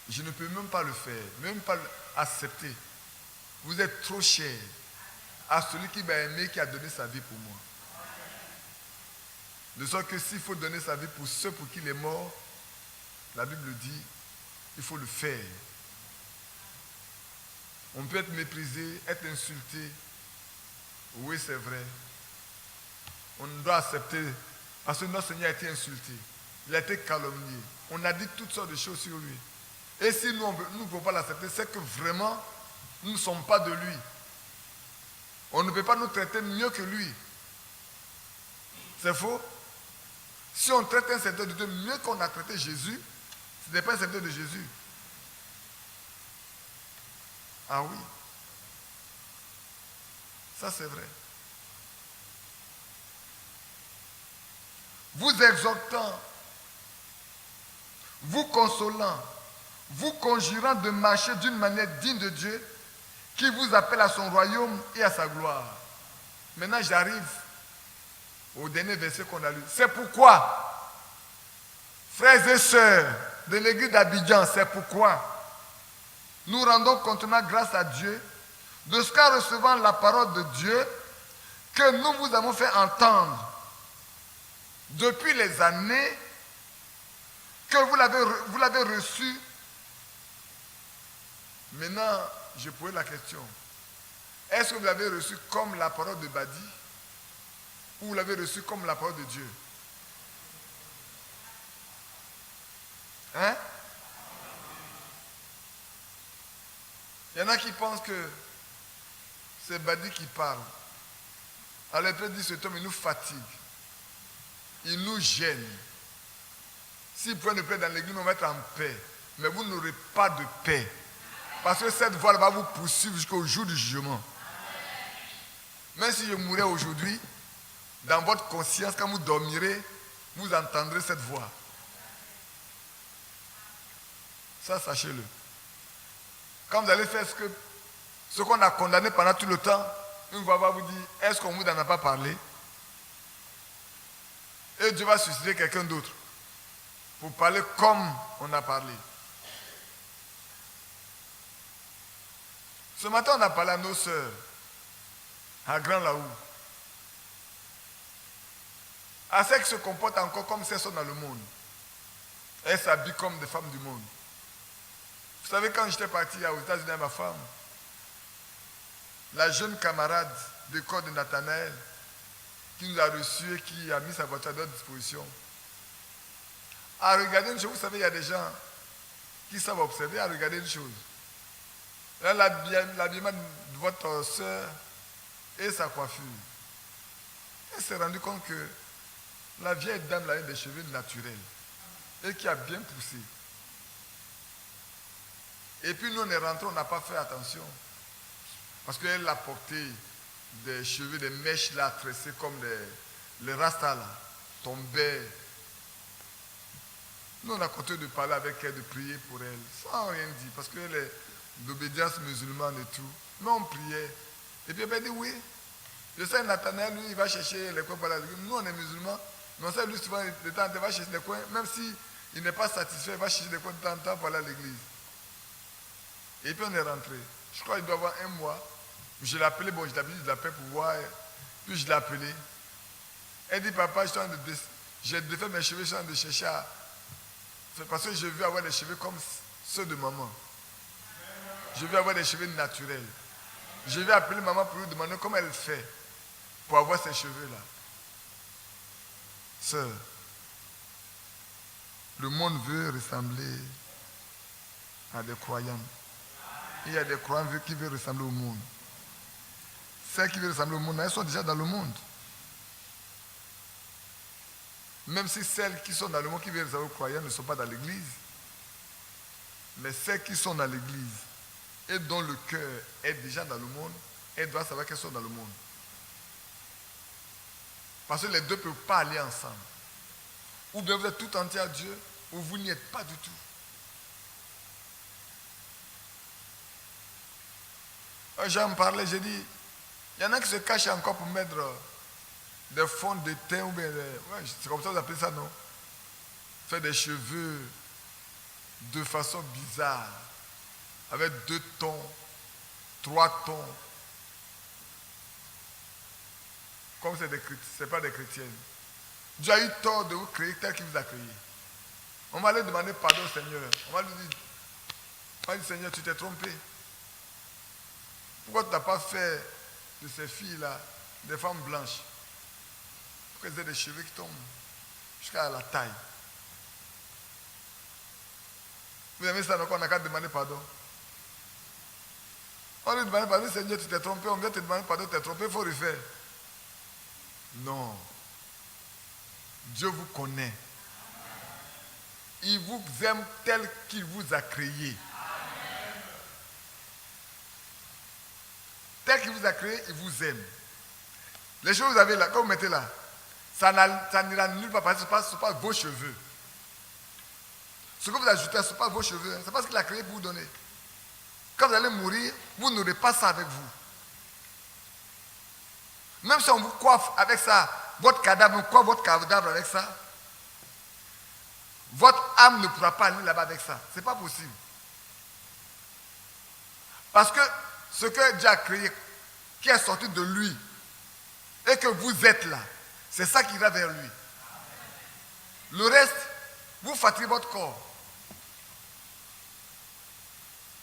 Je ne peux même pas le faire, même pas l'accepter. Vous êtes trop cher à celui qui m'a aimé, qui a donné sa vie pour moi. De sorte que s'il faut donner sa vie pour ceux pour qui il est mort, la Bible dit, il faut le faire. On peut être méprisé, être insulté. Oui, c'est vrai. On doit accepter, parce que notre Seigneur a été insulté. Il a été calomnié. On a dit toutes sortes de choses sur lui. Et si nous ne pouvons pas l'accepter, c'est que vraiment, nous ne sommes pas de lui. On ne peut pas nous traiter mieux que lui. C'est faux. Si on traite un serviteur de Dieu mieux qu'on a traité Jésus, ce n'est pas un serviteur de Jésus. Ah oui. Ça c'est vrai. vous exhortant, vous consolant, vous conjurant de marcher d'une manière digne de Dieu, qui vous appelle à son royaume et à sa gloire. Maintenant, j'arrive au dernier verset qu'on a lu. C'est pourquoi, frères et sœurs de l'église d'Abidjan, c'est pourquoi nous rendons continuellement grâce à Dieu de ce qu'en recevant la parole de Dieu que nous vous avons fait entendre depuis les années que vous l'avez reçue. Maintenant, je pose la question. Est-ce que vous l'avez reçu comme la parole de Badi ou vous l'avez reçu comme la parole de Dieu? Hein? Il y en a qui pensent que c'est Badi qui parle. Alors il peut dire cet homme, il nous fatigue. Il nous gêne. S'il pouvait nous plaire dans l'église, nous mettre en paix. Mais vous n'aurez pas de paix. Parce que cette voix va vous poursuivre jusqu'au jour du jugement. Même si je mourais aujourd'hui, dans votre conscience, quand vous dormirez, vous entendrez cette voix. Ça, sachez-le. Quand vous allez faire ce qu'on a condamné pendant tout le temps, une voix va vous dire, est-ce qu'on vous en a pas parlé? Et Dieu va susciter quelqu'un d'autre pour parler comme on a parlé. Ce matin, on a parlé à nos sœurs, à Grand Laou, à celles qui se comportent encore comme celles qui sont dans le monde. Elles s'habillent comme des femmes du monde. Vous savez, quand j'étais parti aux États-Unis avec ma femme, la jeune camarade d'école de Nathanaël, qui nous a reçus et qui a mis sa voiture à notre disposition, a regardé une chose. Vous savez, il y a des gens qui savent observer, à regarder une chose. Là, l'habillement de votre soeur et sa coiffure. Elle s'est rendue compte que la vieille dame avait des cheveux naturels et qui a bien poussé. Et puis nous, on est rentrés, on n'a pas fait attention. Parce qu'elle a porté des cheveux, des mèches là, tressées comme les rastas là, tombaient. Nous, on a continué de parler avec elle, de prier pour elle, sans rien dire, parce qu'elle est d'obédience musulmane et tout. Mais on priait. Et puis elle m'a dit oui. Je sais, Nathanaël, lui, il va chercher les coins par la l'église. Nous, on est musulmans. Mais on sait, lui, souvent, de temps en temps, il va chercher des coins. Même s'il n'est pas satisfait, il va chercher des coins de temps en temps pour aller à l'église. Et puis on est rentré. Je crois qu'il doit y avoir un mois. Je l'ai appelé, bon, je l'appelle pour voir. Puis je l'ai appelé. Elle dit, papa, j'ai défait mes cheveux, je suis en train de chercher à... C'est parce que je veux avoir des cheveux comme ceux de maman. Je veux avoir des cheveux naturels. Je vais appeler maman pour lui demander comment elle fait pour avoir ces cheveux-là. Sœur, le monde veut ressembler à des croyants. Il y a des croyants qui veulent ressembler au monde. Celles qui veulent ressembler au monde, elles sont déjà dans le monde. Même si celles qui sont dans le monde, qui veulent ressembler aux croyants, ne sont pas dans l'église. Mais celles qui sont dans l'église et dont le cœur est déjà dans le monde, elles doivent savoir qu'elles sont dans le monde. Parce que les deux ne peuvent pas aller ensemble. Ou bien vous êtes tout entier à Dieu, ou vous n'y êtes pas du tout. J'en parlais, j'ai dit, il y en a qui se cachent encore pour mettre des fonds de teint, ou bien, c'est comme ça que vous appelez ça, non? Faire des cheveux de façon bizarre, avec 2 tons, 3 tons. Comme ce n'est pas des chrétiennes. Dieu a eu tort de vous créer tel qu'il vous a créé. On va aller demander pardon au Seigneur. On va lui dire, Seigneur, tu t'es trompé. Pourquoi tu n'as pas fait de ces filles-là des femmes blanches? Pour qu'elles aient des cheveux qui tombent jusqu'à la taille. Vous aimez ça, donc on n'a qu'à demander pardon. On lui demande pardon, Seigneur, tu t'es trompé. On vient te demander pardon, tu t'es trompé, il faut refaire. Non. Dieu vous connaît. Il vous aime tel qu'il vous a créé. Tel qu'il vous a créé, il vous aime. Les choses que vous avez là, quand vous mettez là, ça n'ira nulle part parce que ce n'est pas vos cheveux. Ce que vous ajoutez, ce n'est pas vos cheveux. Hein. C'est pas ce qu'il a créé pour vous donner. Quand vous allez mourir, vous n'aurez pas ça avec vous. Même si on vous coiffe avec ça, votre cadavre, on coiffe votre cadavre avec ça, votre âme ne pourra pas aller là-bas avec ça. Ce n'est pas possible. Parce que ce que Dieu a créé, qui est sorti de lui, et que vous êtes là, c'est ça qui ira vers lui. Le reste, vous fatiguez votre corps.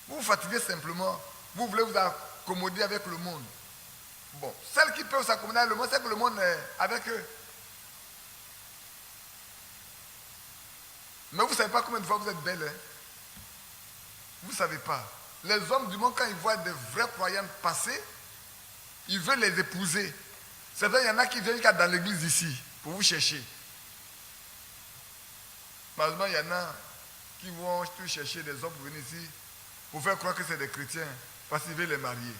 Vous vous fatiguez simplement. Vous voulez vous accommoder avec le monde. Bon, celles qui peuvent s'accommoder avec le monde, c'est que le monde est avec eux. Mais vous ne savez pas combien de fois vous êtes belle. Hein? Vous ne savez pas. Les hommes du monde, quand ils voient des vrais croyants passer, ils veulent les épouser. C'est vrai, il y en a qui viennent dans l'église ici pour vous chercher. Malheureusement, il y en a qui vont tout chercher des hommes pour venir ici pour faire croire que c'est des chrétiens parce qu'ils veulent les marier.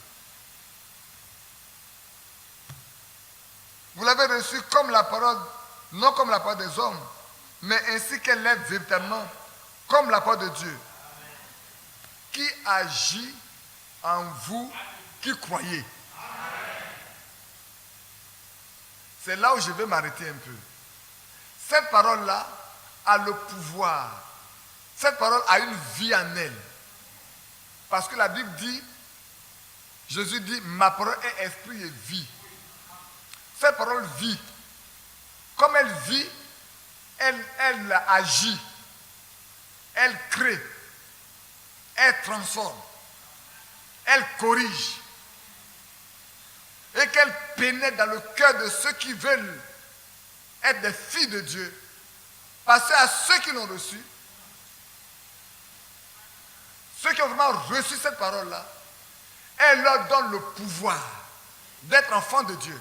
Vous l'avez reçu comme la parole, non comme la parole des hommes, mais ainsi qu'elle est véritablement comme la parole de Dieu, qui agit en vous qui croyez. C'est là où je vais m'arrêter un peu. Cette parole-là a le pouvoir. Cette parole a une vie en elle. Parce que la Bible dit, Jésus dit, ma parole est esprit et vie. Cette parole vit. Comme elle vit, elle agit. Elle crée. Elle transforme. Elle corrige. Et qu'elle pénètre dans le cœur de ceux qui veulent être des filles de Dieu. Parce qu'à ceux qui l'ont reçu, ceux qui ont vraiment reçu cette parole-là, elle leur donne le pouvoir d'être enfants de Dieu.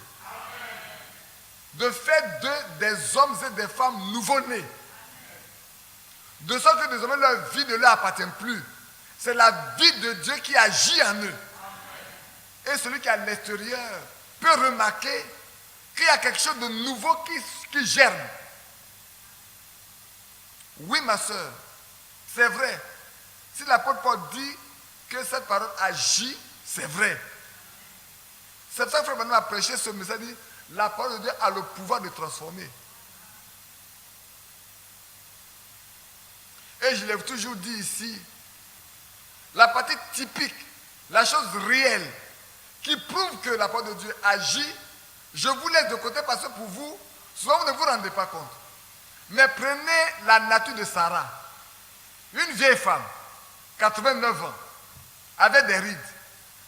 De faire d'eux des hommes et des femmes nouveau-nés. De sorte que désormais leur vie ne leur appartient plus. C'est la vie de Dieu qui agit en eux. Et celui qui est à l'extérieur peut remarquer qu'il y a quelque chose de nouveau qui germe. Oui, ma soeur, c'est vrai. Si l'apôtre Paul dit que cette parole agit, c'est vrai. C'est pour ça que Frère Branham a prêché ce message, dit, la parole de Dieu a le pouvoir de transformer. Et je l'ai toujours dit ici, la partie typique, la chose réelle, qui prouve que la parole de Dieu agit, je vous laisse de côté parce que pour vous, souvent vous ne vous rendez pas compte. Mais prenez la nature de Sarah, une vieille femme, 89 ans, avec des rides,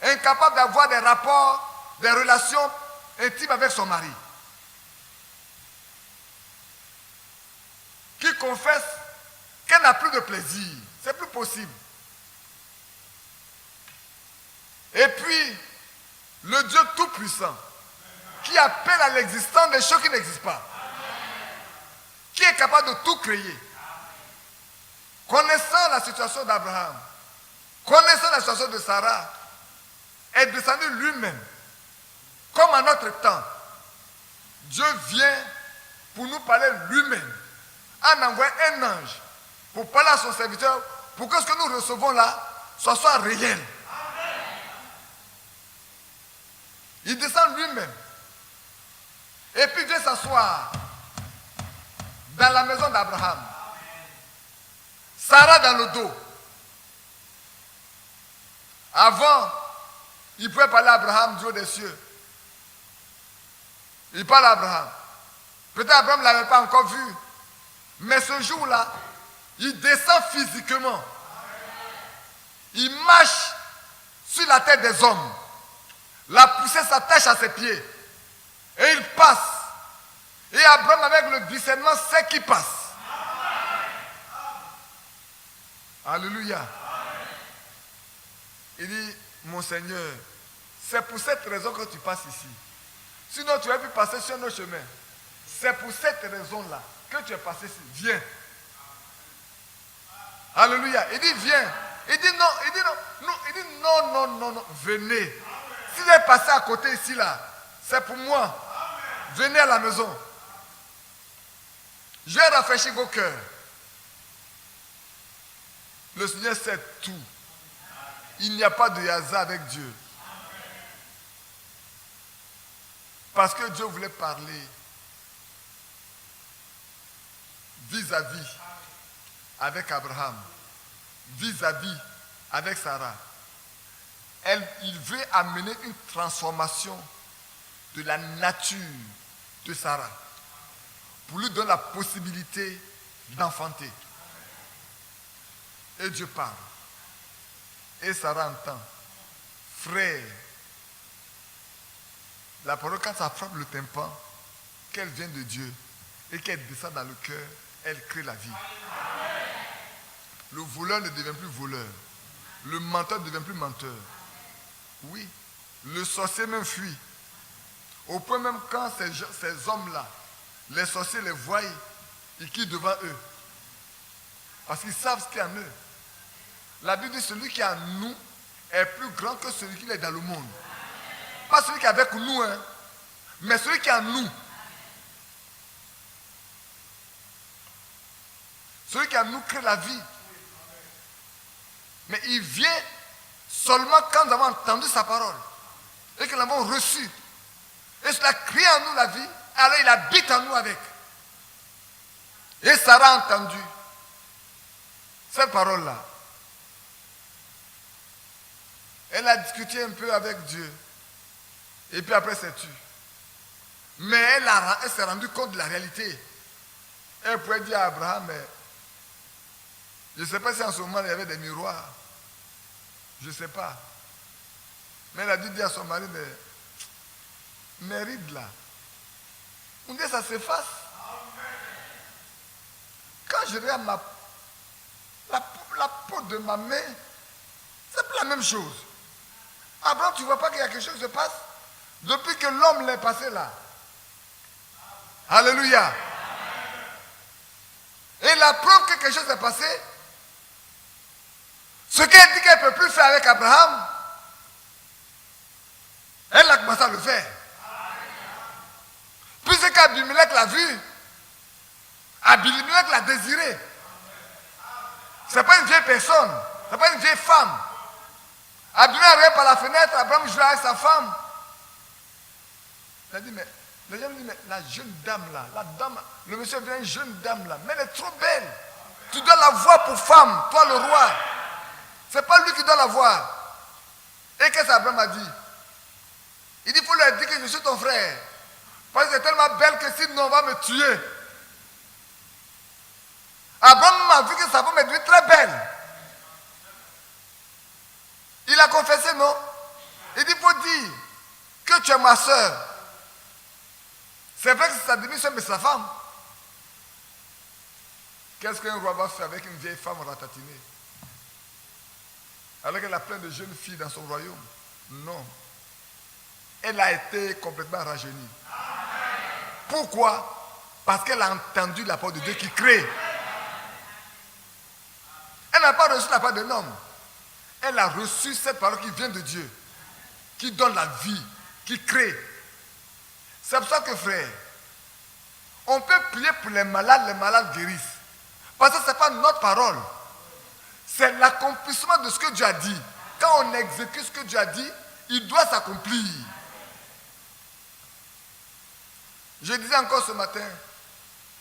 incapable d'avoir des rapports, des relations intimes avec son mari, qui confesse qu'elle n'a plus de plaisir, c'est plus possible. Et puis, le Dieu Tout-Puissant, qui appelle à l'existence des choses qui n'existent pas, qui est capable de tout créer, connaissant la situation d'Abraham, connaissant la situation de Sarah, est descendu lui-même, comme en notre temps. Dieu vient pour nous parler lui-même, en envoyant un ange pour parler à son serviteur, pour que ce que nous recevons là soit réel. Il descend lui-même. Et puis vient s'asseoir dans la maison d'Abraham. Sarah dans le dos. Avant, il pouvait parler à Abraham du haut des cieux. Il parle à Abraham. Peut-être Abraham ne l'avait pas encore vu. Mais ce jour-là, il descend physiquement. Il marche sur la tête des hommes. La poussée s'attache à ses pieds. Et il passe. Et Abraham, avec le discernement, sait qu'il passe. Alléluia. Il dit, mon Seigneur, c'est pour cette raison que tu passes ici. Sinon, tu aurais pu passer sur nos chemins. C'est pour cette raison-là que tu es passé ici. Viens. Alléluia. Il dit, viens. Il dit non, il dit non, non, il dit non, non, non, non, venez. Si vous êtes passé à côté ici, là, c'est pour moi. Venez à la maison. Je vais rafraîchir vos cœurs. Le Seigneur sait tout. Il n'y a pas de hasard avec Dieu. Parce que Dieu voulait parler vis-à-vis avec Abraham, vis-à-vis avec Sarah. Il veut amener une transformation de la nature de Sarah pour lui donner la possibilité d'enfanter. Et Dieu parle. Et Sarah entend. Frère, la parole, quand ça frappe le tympan, qu'elle vient de Dieu et qu'elle descend dans le cœur, elle crée la vie. Le voleur ne devient plus voleur. Le menteur ne devient plus menteur. Oui, le sorcier même fuit. Au point même quand ces hommes-là, les sorciers les voient, ils quittent devant eux. Parce qu'ils savent ce qu'il y a en eux. La Bible dit celui qui est en nous est plus grand que celui qui est dans le monde. Pas celui qui est avec nous, hein, mais celui qui est en nous. Celui qui est en nous crée la vie. Mais il vient seulement quand nous avons entendu sa parole et que nous l'avons reçu. Et cela crée en nous la vie, alors il habite en nous avec. Et Sarah a entendu cette parole-là. Elle a discuté un peu avec Dieu. Et puis après, c'est tu. Mais elle s'est rendue compte de la réalité. Elle pouvait dire à Abraham, mais je ne sais pas si en ce moment il y avait des miroirs. Je ne sais pas. Mais elle a dû dire à son mari, mais rides là. On dit ça s'efface. Quand je regarde la peau de ma main, c'est pas la même chose. Abraham, tu ne vois pas qu'il y a quelque chose qui se passe? Depuis que l'homme l'est passé là. Alléluia. Et la preuve que quelque chose s'est passé, ce qu'elle dit qu'elle ne peut plus faire avec Abraham, elle a commencé à le faire. Puisque Abimelech l'a vu, Abimelech l'a désiré. Ce n'est pas une vieille personne, ce n'est pas une vieille femme. Abimelech arrive par la fenêtre, Abraham joue avec sa femme. Il a dit, mais les gens me disent, mais la jeune dame là, la dame, le monsieur vient, une jeune dame là, mais elle est trop belle. Tu dois la voir pour femme, toi le roi. Ce n'est pas lui qui doit la voir. Et qu'est-ce qu'Abraham a dit? Il dit, il faut lui dire que je suis ton frère. Parce que c'est tellement belle que sinon on va me tuer. Abraham a vu que sa femme est devenue très belle. Il a confessé, non? Il dit, il faut dire que tu es ma soeur. C'est vrai que c'est sa demi-soeur, mais sa femme. Qu'est-ce qu'un roi va faire avec une vieille femme ratatinée? Alors qu'elle a plein de jeunes filles dans son royaume? Non. Elle a été complètement rajeunie. Pourquoi? Parce qu'elle a entendu la parole de Dieu qui crée. Elle n'a pas reçu la parole d'un homme. Elle a reçu cette parole qui vient de Dieu, qui donne la vie, qui crée. C'est pour ça que, frère, on peut prier pour les malades guérissent. Parce que ce n'est pas notre parole. C'est l'accomplissement de ce que Dieu a dit. Quand on exécute ce que Dieu a dit, il doit s'accomplir. Je disais encore ce matin,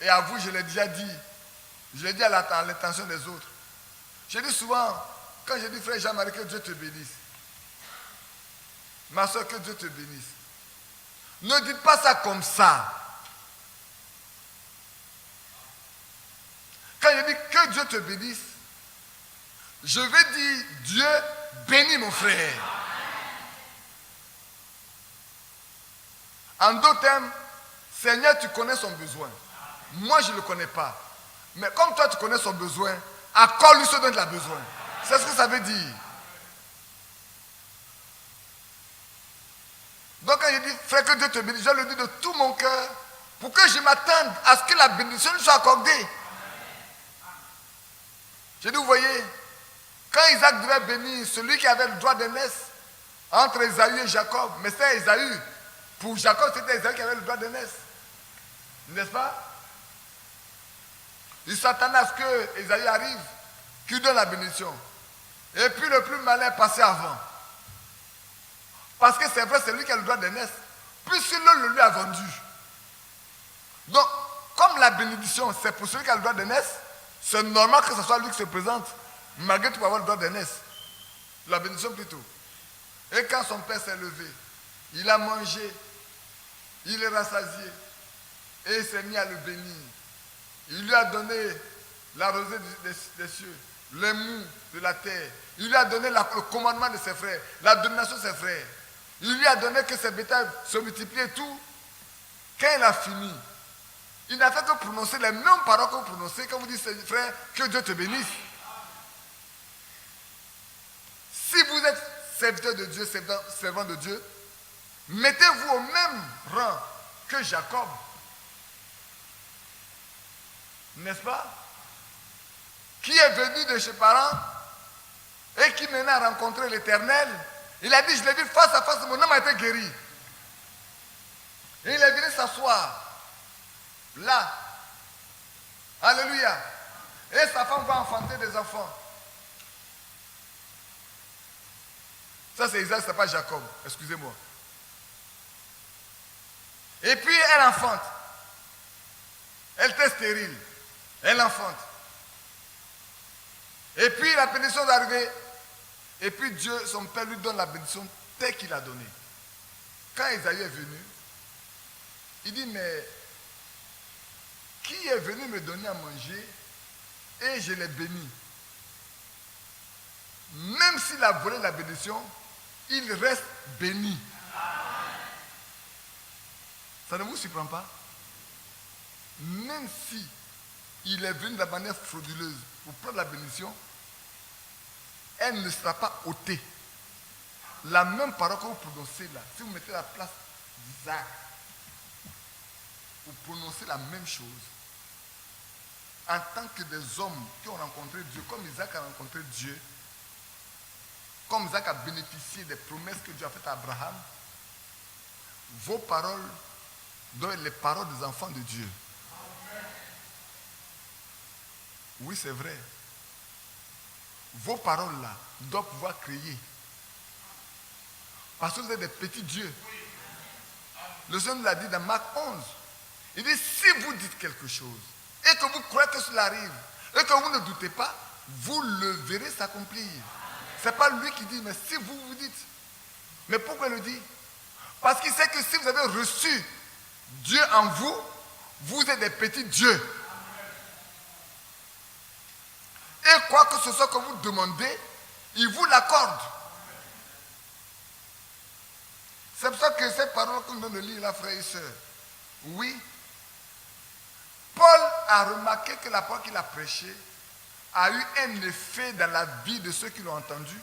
et à vous je l'ai déjà dit, je l'ai dit à l'intention des autres. Je dis souvent, quand je dis frère Jean-Marie, que Dieu te bénisse. Ma soeur, que Dieu te bénisse. Ne dites pas ça comme ça. Quand je dis que Dieu te bénisse, je vais dire Dieu bénit mon frère. En d'autres termes, Seigneur, tu connais son besoin. Moi, je ne le connais pas. Mais comme toi, tu connais son besoin, accorde-lui ce dont il a besoin. C'est ce que ça veut dire. Donc quand je dis, frère, que Dieu te bénisse, je le dis de tout mon cœur, pour que je m'attende à ce que la bénédiction lui soit accordée. Je dis, vous voyez, quand Isaac devait bénir celui qui avait le droit d'aînesse, entre Esaü et Jacob, mais c'était Esaü. Pour Jacob, c'était Esaü qui avait le droit d'aînesse. N'est-ce pas? Il s'attendait à ce que Esaü arrive, qu'il donne la bénédiction. Et puis le plus malin est passé avant. Parce que c'est vrai, c'est lui qui a le droit d'aînesse. Puisqu'il le lui a vendu. Donc, comme la bénédiction, c'est pour celui qui a le droit d'aînesse, c'est normal que ce soit lui qui se présente, malgré tout pour avoir le droit d'aînesse. La bénédiction plutôt. Et quand son père s'est levé, il a mangé, il est rassasié, et il s'est mis à le bénir. Il lui a donné la rosée des cieux, les mous de la terre. Il lui a donné le commandement de ses frères, la domination de ses frères. Il lui a donné que ses bétails se multiplient et tout. Quand il a fini, il n'a fait que prononcer les mêmes paroles que vous prononcez quand vous dites, frère, que Dieu te bénisse. Si vous êtes serviteur de Dieu, servant de Dieu, mettez-vous au même rang que Jacob. N'est-ce pas? Qui est venu de ses parents et qui maintenant a rencontré l'Éternel. Il a dit, je l'ai vu face à face, mon âme a été guéri. Et il est venu s'asseoir là. Alléluia. Et sa femme va enfanter des enfants. Ça c'est Isaac, ce n'est pas Jacob. Excusez-moi. Et puis elle enfante. Elle était stérile. Elle enfante. Et puis la bénédiction est arrivée. Et puis Dieu, son père, lui donne la bénédiction telle qu'il a donnée. Quand Esaü est venu, il dit, mais qui est venu me donner à manger et je l'ai béni? Même s'il a volé la bénédiction, il reste béni. Ça ne vous surprend pas? Même si il est venu de la manière frauduleuse pour prendre la bénédiction, elle ne sera pas ôtée. La même parole que vous prononcez là, si vous mettez la place d'Isaac, vous prononcez la même chose. En tant que des hommes qui ont rencontré Dieu, comme Isaac a rencontré Dieu, comme Isaac a bénéficié des promesses que Dieu a faites à Abraham, vos paroles doivent être les paroles des enfants de Dieu. Oui, c'est vrai. Vos paroles là doivent pouvoir créer. Parce que vous êtes des petits dieux. Le Seigneur nous l'a dit dans Marc 11. Il dit, si vous dites quelque chose et que vous croyez que cela arrive et que vous ne doutez pas, vous le verrez s'accomplir. Ce n'est pas lui qui dit, mais si vous vous dites. Mais pourquoi il le dit? Parce qu'il sait que si vous avez reçu Dieu en vous, vous êtes des petits dieux. Et quoi que ce soit que vous demandez, il vous l'accorde. C'est pour ça que cette parole qu'on vient de lire là, frères et sœurs, oui, Paul a remarqué que la parole qu'il a prêchée a eu un effet dans la vie de ceux qui l'ont entendue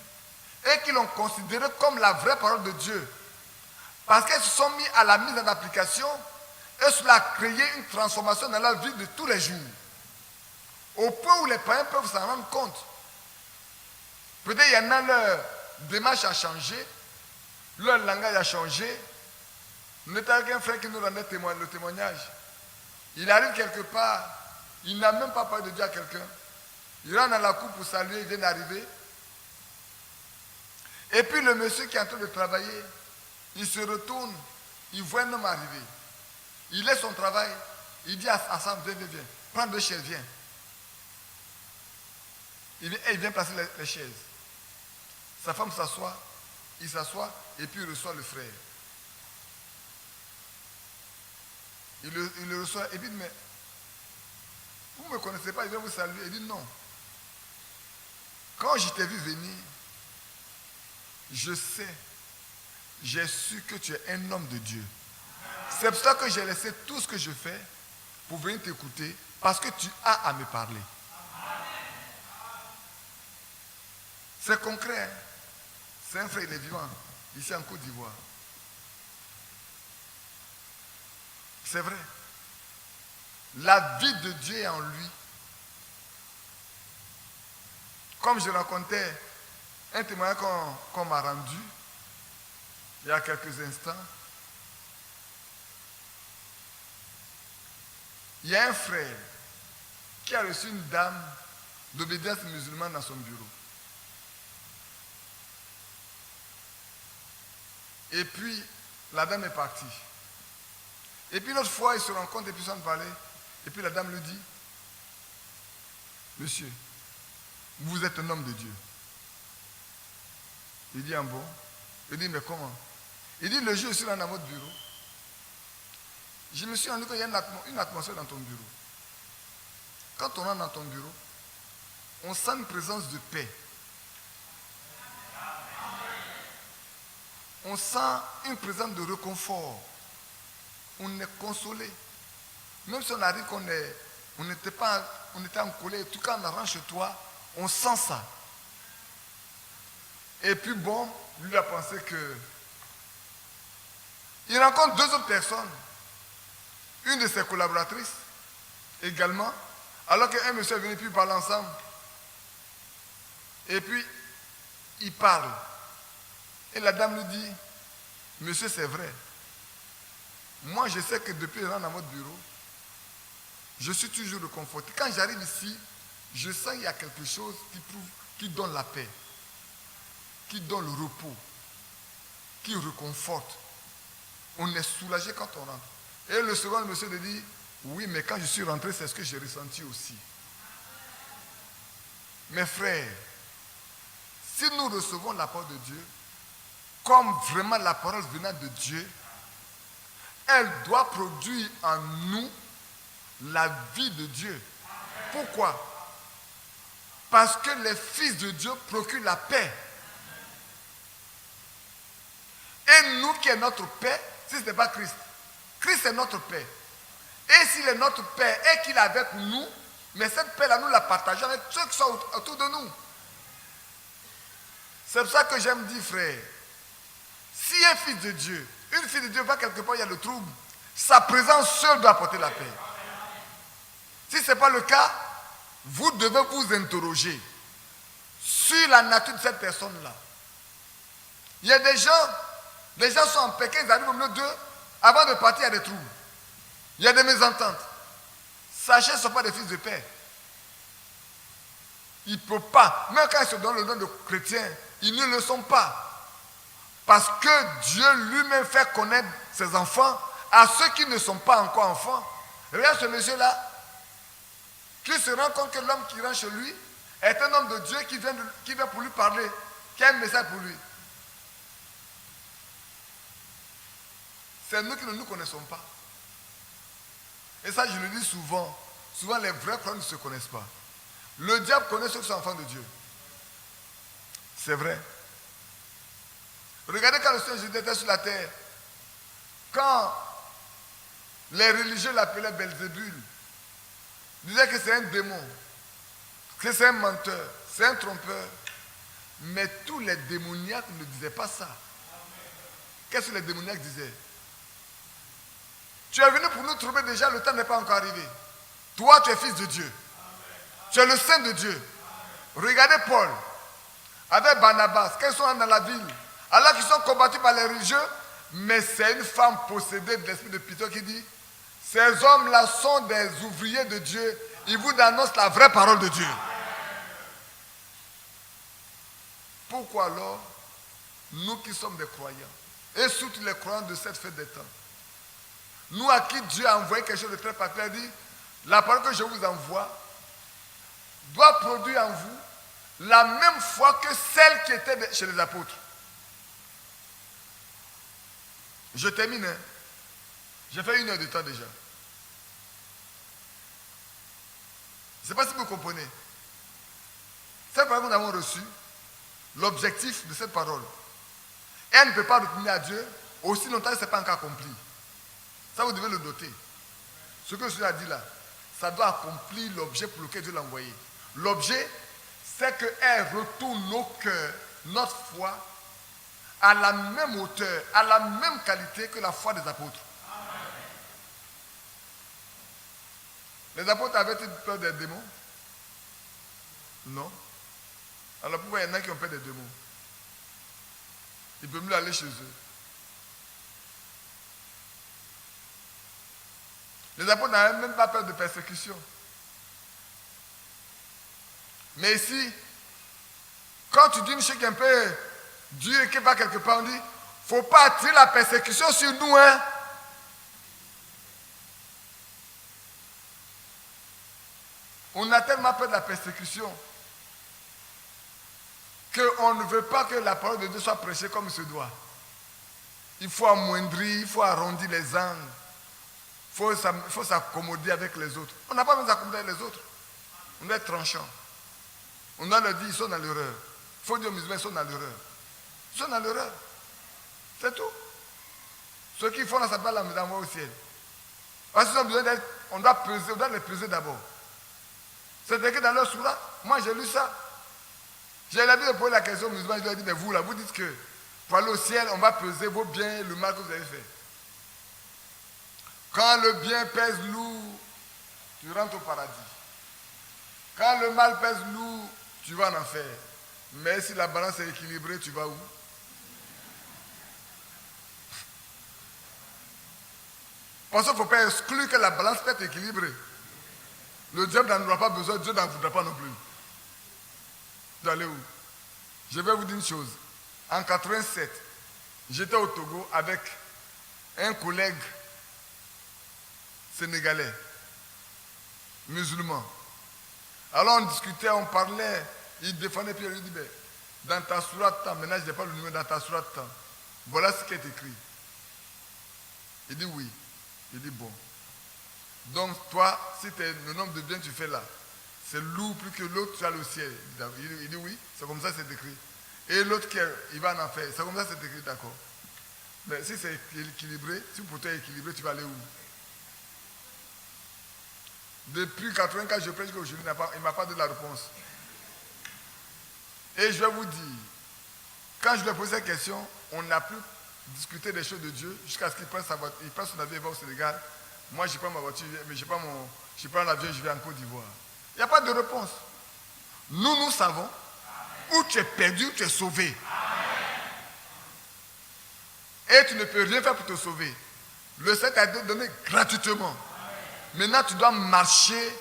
et qui l'ont considérée comme la vraie parole de Dieu. Parce qu'ils se sont mis à la mise en application et cela a créé une transformation dans la vie de tous les jours. Au point où les païens peuvent s'en rendre compte. Peut-être qu'il y en a, leur démarche a changé, leur langage a changé. Nous étions avec un frère qui nous rendait le témoignage. Il arrive quelque part, il n'a même pas parlé de Dieu à quelqu'un. Il rentre dans la cour pour saluer, il vient d'arriver. Et puis le monsieur qui est en train de travailler, il se retourne, il voit un homme arriver. Il laisse son travail, il dit à Sam, viens, prends 2 chaises, viens. Il vient placer les chaises. Sa femme s'assoit, il s'assoit et puis il reçoit le frère. Il le reçoit et puis il dit, mais vous ne me connaissez pas, il vient vous saluer. Il dit non. Quand je t'ai vu venir, je sais, j'ai su que tu es un homme de Dieu. C'est pour ça que j'ai laissé tout ce que je fais pour venir t'écouter parce que tu as à me parler. C'est concret. Hein? C'est un frère, il est vivant, ici en Côte d'Ivoire. C'est vrai. La vie de Dieu est en lui. Comme je racontais un témoignage qu'on m'a rendu il y a quelques instants, il y a un frère qui a reçu une dame d'obédience musulmane dans son bureau. Et puis, la dame est partie. Et puis, une autre fois, ils se rencontrent et puis ils sont parlés. Et puis, la dame lui dit, monsieur, vous êtes un homme de Dieu. Il dit, ah bon? Il dit, mais comment? Il dit, le jour où je suis là dans votre bureau, je me suis rendu compte qu'il y a une atmosphère dans ton bureau. Quand on rentre dans ton bureau, on sent une présence de paix. On sent une présence de réconfort. On est consolé. Même si on arrive on était en colère, tout quand on rentre chez toi, on sent ça. Et puis bon, lui a pensé que il rencontre deux autres personnes. Une de ses collaboratrices également, alors qu'un monsieur est venu puis ils parlent ensemble. Et puis, ils parlent. Et la dame lui dit, monsieur, c'est vrai. Moi, je sais que depuis que je rentre dans votre bureau, je suis toujours réconforté. Quand j'arrive ici, je sens qu'il y a quelque chose qui donne la paix, qui donne le repos, qui réconforte. On est soulagé quand on rentre. Et le second monsieur lui dit, oui, mais quand je suis rentré, c'est ce que j'ai ressenti aussi. Mes frères, si nous recevons la parole de Dieu, comme vraiment la parole venant de Dieu, elle doit produire en nous la vie de Dieu. Pourquoi? Parce que les fils de Dieu procurent la paix. Et nous qui est notre paix, si ce n'est pas Christ, Christ est notre paix. Et s'il est notre paix et qu'il est avec nous, mais cette paix-là, nous la partageons avec ceux qui sont autour de nous. C'est pour ça que j'aime dire, frère, si un fils de Dieu, une fille de Dieu va quelque part, il y a le trouble, sa présence seule doit apporter la paix. Si ce n'est pas le cas, vous devez vous interroger sur la nature de cette personne-là. Il y a des gens sont en paix, quand ils arrivent au milieu d'eux, avant de partir, il y a des troubles. Il y a des mésententes. Sachez, ce ne sont pas des fils de paix. Ils ne peuvent pas. Même quand ils se donnent le nom de chrétiens, ils ne le sont pas. Parce que Dieu lui-même fait connaître ses enfants à ceux qui ne sont pas encore enfants. Regarde ce monsieur-là, qui se rend compte que l'homme qui rentre chez lui est un homme de Dieu qui vient pour lui parler, qui a un message pour lui. C'est nous qui ne nous connaissons pas. Et ça, je le dis souvent. Souvent, les vrais croyants ne se connaissent pas. Le diable connaît ceux qui sont enfants de Dieu. C'est vrai. Regardez quand le Seigneur Jésus était sur la terre. Quand les religieux l'appelaient Belzébul, disaient que c'est un démon, que c'est un menteur, c'est un trompeur. Mais tous les démoniaques ne disaient pas ça. Qu'est-ce que les démoniaques disaient? Tu es venu pour nous trouver déjà, le temps n'est pas encore arrivé. Toi, tu es fils de Dieu. Tu es le Saint de Dieu. Regardez Paul, avec Barnabas, quand ils sont dans la ville, alors qu'ils sont combattus par les religieux, mais c'est une femme possédée de l'esprit de pitié qui dit, ces hommes-là sont des ouvriers de Dieu, ils vous annoncent la vraie parole de Dieu. Pourquoi alors, nous qui sommes des croyants, et surtout les croyants de cette fête des temps, nous à qui Dieu a envoyé quelque chose de très particulier, dit, la parole que je vous envoie doit produire en vous la même foi que celle qui était chez les apôtres. Je termine. Hein. J'ai fait 1 heure de temps déjà. Je ne sais pas si vous comprenez. Cette parole que nous avons reçue, l'objectif de cette parole, elle ne peut pas retourner à Dieu aussi longtemps que ce n'est pas encore accompli. Ça, vous devez le noter. Ce que je a dit là, ça doit accomplir l'objet pour lequel Dieu l'a envoyé. L'objet, c'est qu'elle retourne nos cœurs, notre foi, à la même hauteur, à la même qualité que la foi des apôtres. Amen. Les apôtres avaient-ils peur des démons? Non. Alors pourquoi il y en a qui ont peur des démons? Ils peuvent mieux aller chez eux. Les apôtres n'avaient même pas peur de persécution. Mais ici, quand tu dis une chose qui est un peu dure et qui va quelque part, on dit, il ne faut pas attirer la persécution sur nous, hein. On a tellement peur de la persécution qu'on ne veut pas que la parole de Dieu soit prêchée comme il se doit. Il faut amoindrir, il faut arrondir les angles, il faut s'accommoder avec les autres. On n'a pas besoin de s'accommoder avec les autres. On doit être tranchant. On doit leur dire, ils sont dans l'erreur. Il faut dire aux musulmans, ils sont dans l'erreur. Ils sont dans l'erreur. C'est tout. Ceux qui font là, ça va l'envoyer au ciel. Parce qu'ils ont besoin d'être, on doit les peser d'abord. C'est écrit dans leur sourate. Moi, j'ai lu ça. J'ai l'habitude de poser la question aux musulmans. Je leur dis, mais vous, là, vous dites que pour aller au ciel, on va peser vos biens et le mal que vous avez fait. Quand le bien pèse lourd, tu rentres au paradis. Quand le mal pèse lourd, tu vas en enfer. Mais si la balance est équilibrée, tu vas où? Parce qu'il ne faut pas exclure que la balance peut être équilibrée. Le diable n'en aura pas besoin, Dieu n'en voudra pas non plus. Vous allez où? Je vais vous dire une chose. En 87, j'étais au Togo avec un collègue sénégalais, musulman. Alors on discutait, on parlait, il défendait, puis il lui dit, ben, dans ta sourate, maintenant je n'ai pas le numéro, dans ta sourate, voilà ce qui est écrit. Il dit oui. Il dit bon. Donc toi, si le nombre de biens que tu fais là, c'est lourd plus que l'autre, tu as le ciel. Il dit oui, c'est comme ça c'est écrit. Et l'autre il va en enfer, c'est comme ça c'est écrit, d'accord. Mais si c'est équilibré, si pour toi est équilibré, tu vas aller où? Depuis 84, je prêche qu'aujourd'hui, il ne m'a pas donné la réponse. Et je vais vous dire, quand je lui ai posé cette question, on n'a plus discuté des choses de Dieu jusqu'à ce qu'il prenne son avion et va au Sénégal. Moi, je prends ma voiture, mais je prends l'avion et je vais en Côte d'Ivoire. Il n'y a pas de réponse. Nous savons où tu es perdu, où tu es sauvé. Et tu ne peux rien faire pour te sauver. Le Seigneur t'a donné gratuitement. Maintenant, tu dois marcher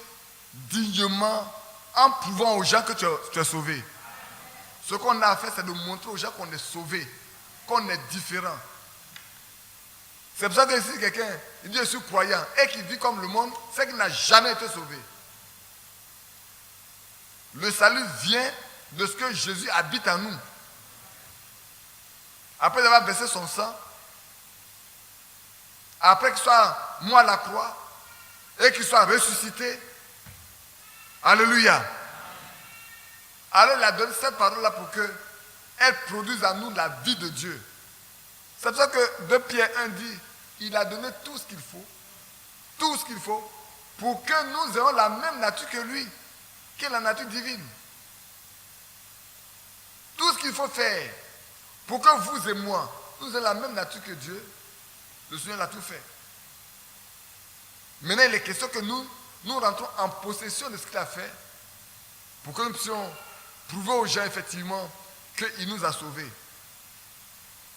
dignement en prouvant aux gens que tu es sauvé. Ce qu'on a à faire, c'est de montrer aux gens qu'on est sauvé, qu'on est différent. C'est pour ça que si quelqu'un dit je suis croyant et qu'il vit comme le monde, c'est qu'il n'a jamais été sauvé. Le salut vient de ce que Jésus habite en nous. Après avoir versé son sang, après qu'il soit mort à la croix et qu'il soit ressuscité, alléluia. Alors il a donné cette parole-là pour qu'elle produise en nous la vie de Dieu. C'est pour ça que 2 Pierre 1 dit, il a donné tout ce qu'il faut, pour que nous ayons la même nature que lui, qui est la nature divine. Tout ce qu'il faut faire pour que vous et moi, nous ayons la même nature que Dieu, le Seigneur l'a tout fait. Maintenant, il est question que nous rentrons en possession de ce qu'il a fait, pour que nous puissions prouver aux gens effectivement qu'il nous a sauvés.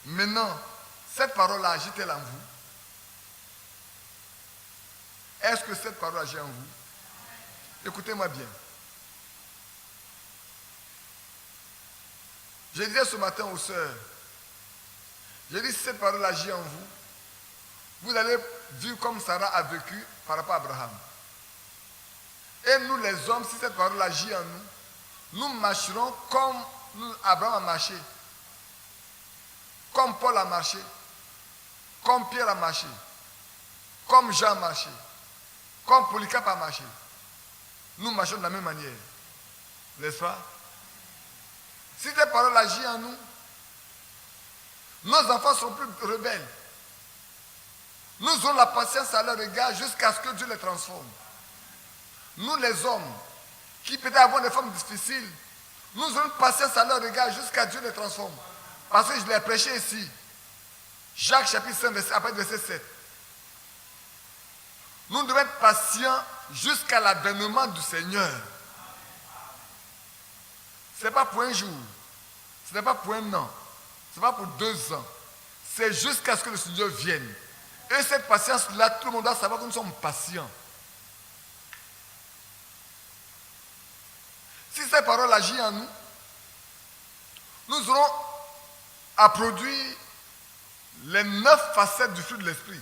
Maintenant, cette parole-là agit-elle en vous? Est-ce que cette parole agit en vous? Écoutez-moi bien. Je disais ce matin aux sœurs, j'ai dit si cette parole agit en vous, vous allez vivre comme Sarah a vécu par rapport à Abraham. Et nous les hommes, si cette parole agit en nous, nous marcherons comme Abraham a marché, comme Paul a marché, comme Pierre a marché, comme Jean a marché, comme Polycarpe a marché. Nous marchons de la même manière. N'est-ce pas? Si cette parole agit en nous, nos enfants sont plus rebelles. Nous aurons la patience à leur égard jusqu'à ce que Dieu les transforme. Nous les hommes, qui peut-être avoir des formes difficiles, nous aurons patience à leur égard jusqu'à ce que Dieu les transforme. Parce que je l'ai prêché ici. Jacques chapitre 5, après verset 7. Nous devons être patients jusqu'à l'avènement du Seigneur. Ce n'est pas pour un jour. Ce n'est pas pour un an. Ce n'est pas pour 2 ans. C'est jusqu'à ce que le Seigneur vienne. Et cette patience-là, tout le monde doit savoir que nous sommes patients. Si cette parole agit en nous, nous aurons à produire les 9 facettes du fruit de l'esprit.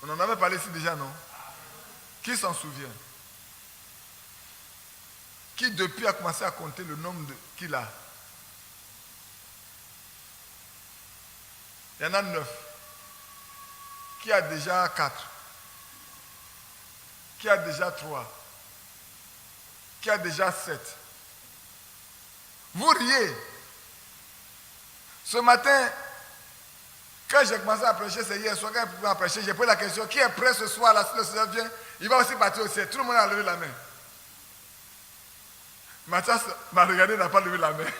On en avait parlé ici déjà, non? Qui s'en souvient? Qui depuis a commencé à compter le nombre qu'il a? Il y en a 9. Qui a déjà 4? Qui a déjà 3? Qui a déjà 7? Vous riez. Ce matin, quand j'ai commencé à prêcher, c'est hier soir, quand j'ai commencé à prêcher, j'ai posé la question, qui est prêt ce soir là, si le Seigneur vient, il va aussi partir au ciel. Tout le monde a levé la main. Mathias m'a regardé, n'a pas levé la main.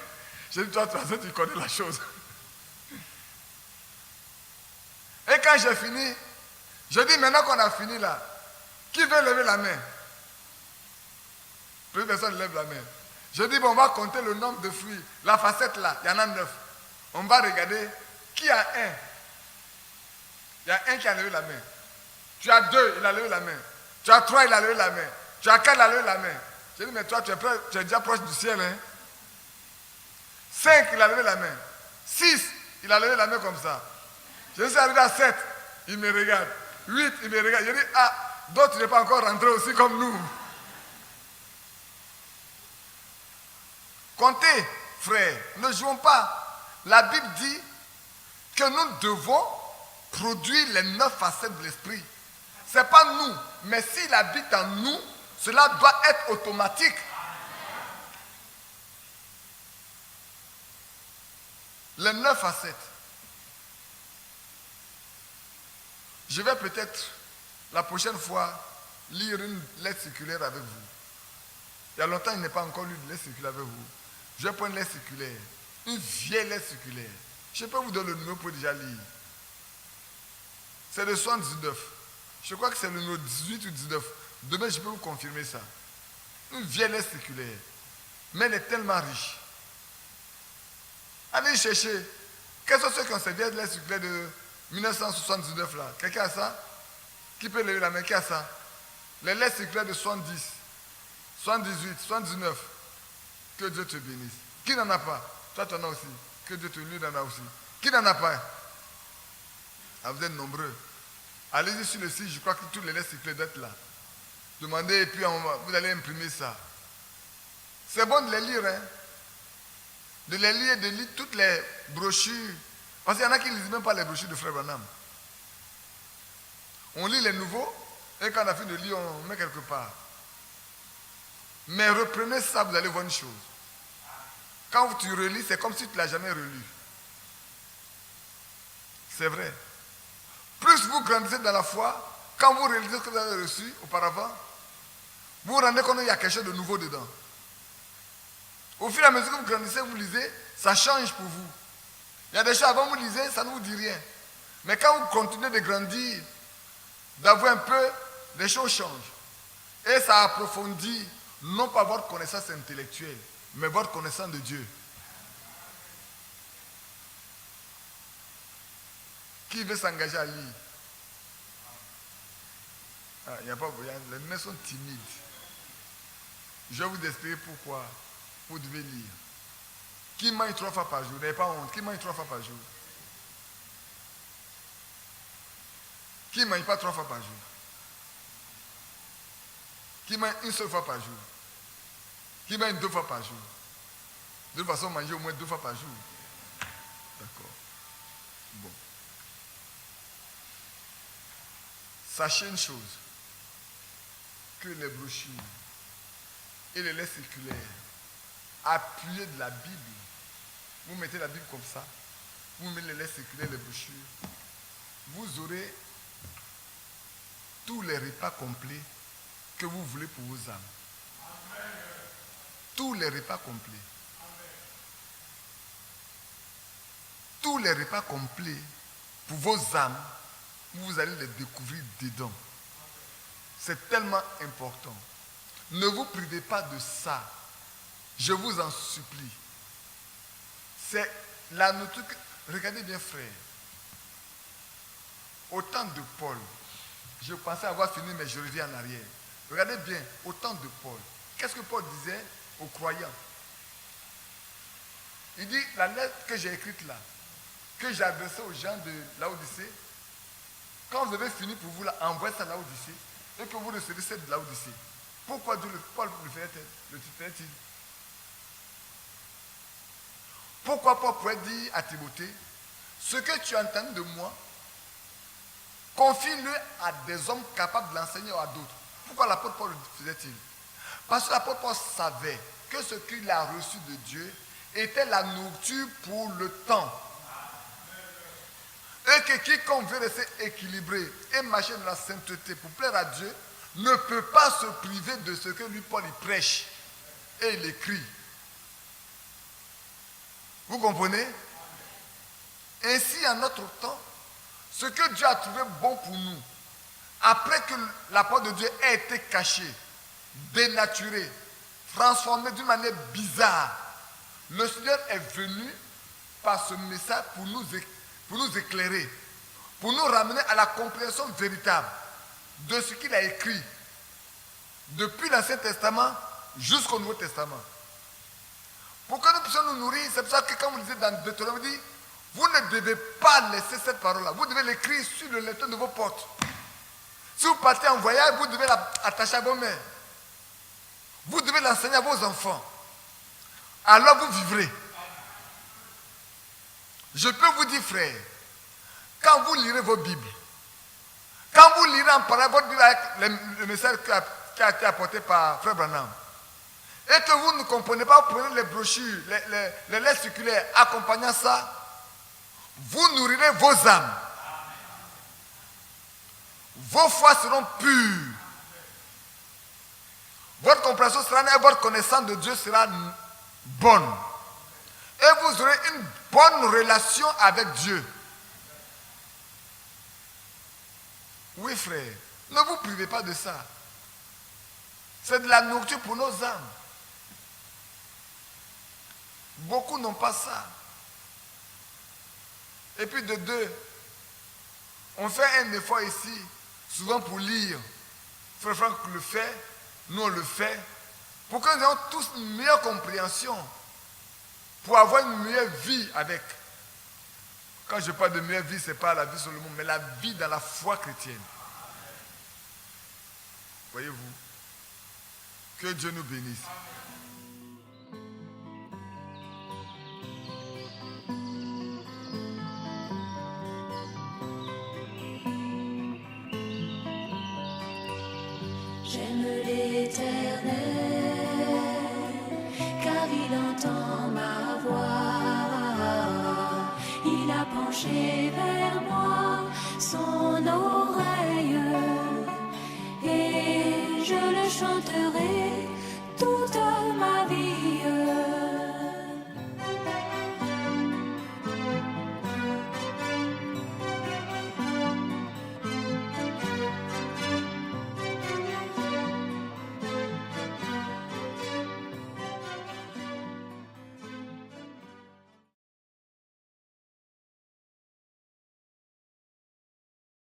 J'ai dit, toi, tu connais la chose. Et quand j'ai fini, je dis, maintenant qu'on a fini là, qui veut lever la main? Plus personne ne lève la main. Je dis, bon, on va compter le nombre de fruits. La facette là, il y en a 9. On va regarder qui a un. Il y a un qui a levé la main. Tu as 2, il a levé la main. Tu as 3, il a levé la main. Tu as 4, il a levé la main. Je dis, mais toi, tu es déjà proche du ciel. Hein? 5, il a levé la main. 6, il a levé la main comme ça. Je suis arrivé à 7, il me regarde. 8, il me regarde. Je dis, ah, d'autres ne sont pas encore rentrés aussi comme nous. Comptez, frères, ne jouons pas. La Bible dit que nous devons produire les 9 facettes de l'esprit. Ce n'est pas nous, mais s'il habite en nous, cela doit être automatique. Les 9 facettes. Je vais peut-être, la prochaine fois, lire une lettre circulaire avec vous. Il y a longtemps, il n'est pas encore lu de lettre circulaire avec vous. Je vais prendre une lettre circulaire. Une vieille lettre circulaire. Je peux vous donner le numéro pour déjà lire. C'est le 79. Je crois que c'est le numéro 18 ou 19. Demain, je peux vous confirmer ça. Une vieille lettre circulaire. Mais elle est tellement riche. Allez chercher. Quels sont ceux qui ont cette vieille lettre circulaire de 1979 là? Quelqu'un a ça? Qui peut lever la main? Qui a ça? Les lettres circulaires de 70, 78, 79. Que Dieu te bénisse. Qui n'en a pas? Toi, tu en as aussi. Que Dieu te lui en a aussi. Qui n'en a pas? Ah, vous êtes nombreux. Allez-y sur le site, je crois que tous les lettres circulaires doivent être là. Demandez et puis vous allez imprimer ça. C'est bon de les lire, hein? De les lire, de lire toutes les brochures. Parce qu'il y en a qui ne lisent même pas les brochures de Frère Branham. On lit les nouveaux, et quand on a fini de lire, on met quelque part. Mais reprenez ça, vous allez voir une chose. Quand tu relis, c'est comme si tu ne l'as jamais relu. C'est vrai. Plus vous grandissez dans la foi, quand vous réalisez ce que vous avez reçu auparavant, vous vous rendez compte qu'il y a quelque chose de nouveau dedans. Au fur et à mesure que vous grandissez, vous lisez, ça change pour vous. Il y a des choses avant vous lisez, ça ne vous dit rien. Mais quand vous continuez de grandir, d'avoir un peu, les choses changent. Et ça approfondit, non pas votre connaissance intellectuelle, mais votre connaissance de Dieu. Qui veut s'engager à lire? Ah, il n'y a pas, les mains sont timides. Je vais vous expliquer pourquoi vous devez lire. Qui mange 3 fois par jour? N'ayez pas honte. Qui mange 3 fois par jour? Qui ne mange pas 3 fois par jour? Qui mange une seule fois par jour? Qui mange 2 fois par jour? De toute façon, manger au moins 2 fois par jour. D'accord. Bon. Sachez une chose, que les brochures et les lettres circulaires appuyées de la Bible, vous mettez la Bible comme ça, vous mettez les lettres circulaires, les brochures, vous aurez tous les repas complets que vous voulez pour vos âmes. Amen. Tous les repas complets. Amen. Tous les repas complets pour vos âmes, vous allez les découvrir dedans. C'est tellement important. Ne vous privez pas de ça. Je vous en supplie. C'est la nourriture. Regardez bien, frère. Au temps de Paul, je pensais avoir fini, mais je reviens en arrière. Regardez bien, au temps de Paul, Qu'est-ce que Paul disait aux croyants? Il dit, la lettre que j'ai écrite là, que j'ai adressée aux gens de Laodicée, quand vous avez fini pour vous là, envoyez ça à Laodicée et que vous recevrez cette de Laodicée. Pourquoi Paul le titrait-il? Pourquoi Paul pourrait dire à Timothée, ce que tu as entendu de moi, confie-le à des hommes capables de l'enseigner à d'autres. Pourquoi l'apôtre Paul le faisait-il? Parce que l'apôtre Paul savait que ce qu'il a reçu de Dieu était la nourriture pour le temps. Et que quiconque veut rester équilibré et marcher dans la sainteté pour plaire à Dieu ne peut pas se priver de ce que lui, Paul, il prêche et il écrit. Vous comprenez? Ainsi, en notre temps, ce que Dieu a trouvé bon pour nous, après que la parole de Dieu ait été cachée, dénaturée, transformée d'une manière bizarre, le Seigneur est venu par ce message pour nous éclairer, pour nous ramener à la compréhension véritable de ce qu'il a écrit depuis l'Ancien Testament jusqu'au Nouveau Testament. Pour que nous puissions nous nourrir, c'est pour ça que quand vous lisez dans Deutéronome, il dit, vous ne devez pas laisser cette parole-là, vous devez l'écrire sur le letton de vos portes. Si vous partez en voyage, vous devez l'attacher à vos mains. Vous devez l'enseigner à vos enfants. Alors vous vivrez. Je peux vous dire, frère, quand vous lirez vos Bibles, quand vous lirez en parole votre Bible avec le message qui a été apporté par Frère Branham, et que vous ne comprenez pas, vous prenez les brochures, les lettres circulaires accompagnant ça, vous nourrirez vos âmes. Vos foi seront pures. Votre compréhension sera et votre connaissance de Dieu sera bonne. Et vous aurez une bonne relation avec Dieu. Oui, frère, ne vous privez pas de ça. C'est de la nourriture pour nos âmes. Beaucoup n'ont pas ça. Et puis de deux, on fait un effort ici, souvent pour lire. Frère Franck le fait, nous on le fait, pour que nous ayons tous une meilleure compréhension, pour avoir une meilleure vie avec. Quand je parle de meilleure vie, ce n'est pas la vie sur le monde, mais la vie dans la foi chrétienne. Voyez-vous, que Dieu nous bénisse. J'aime l'Éternel, car il entend ma voix. Il a penché vers moi son oreille, et je le chanterai toute ma vie.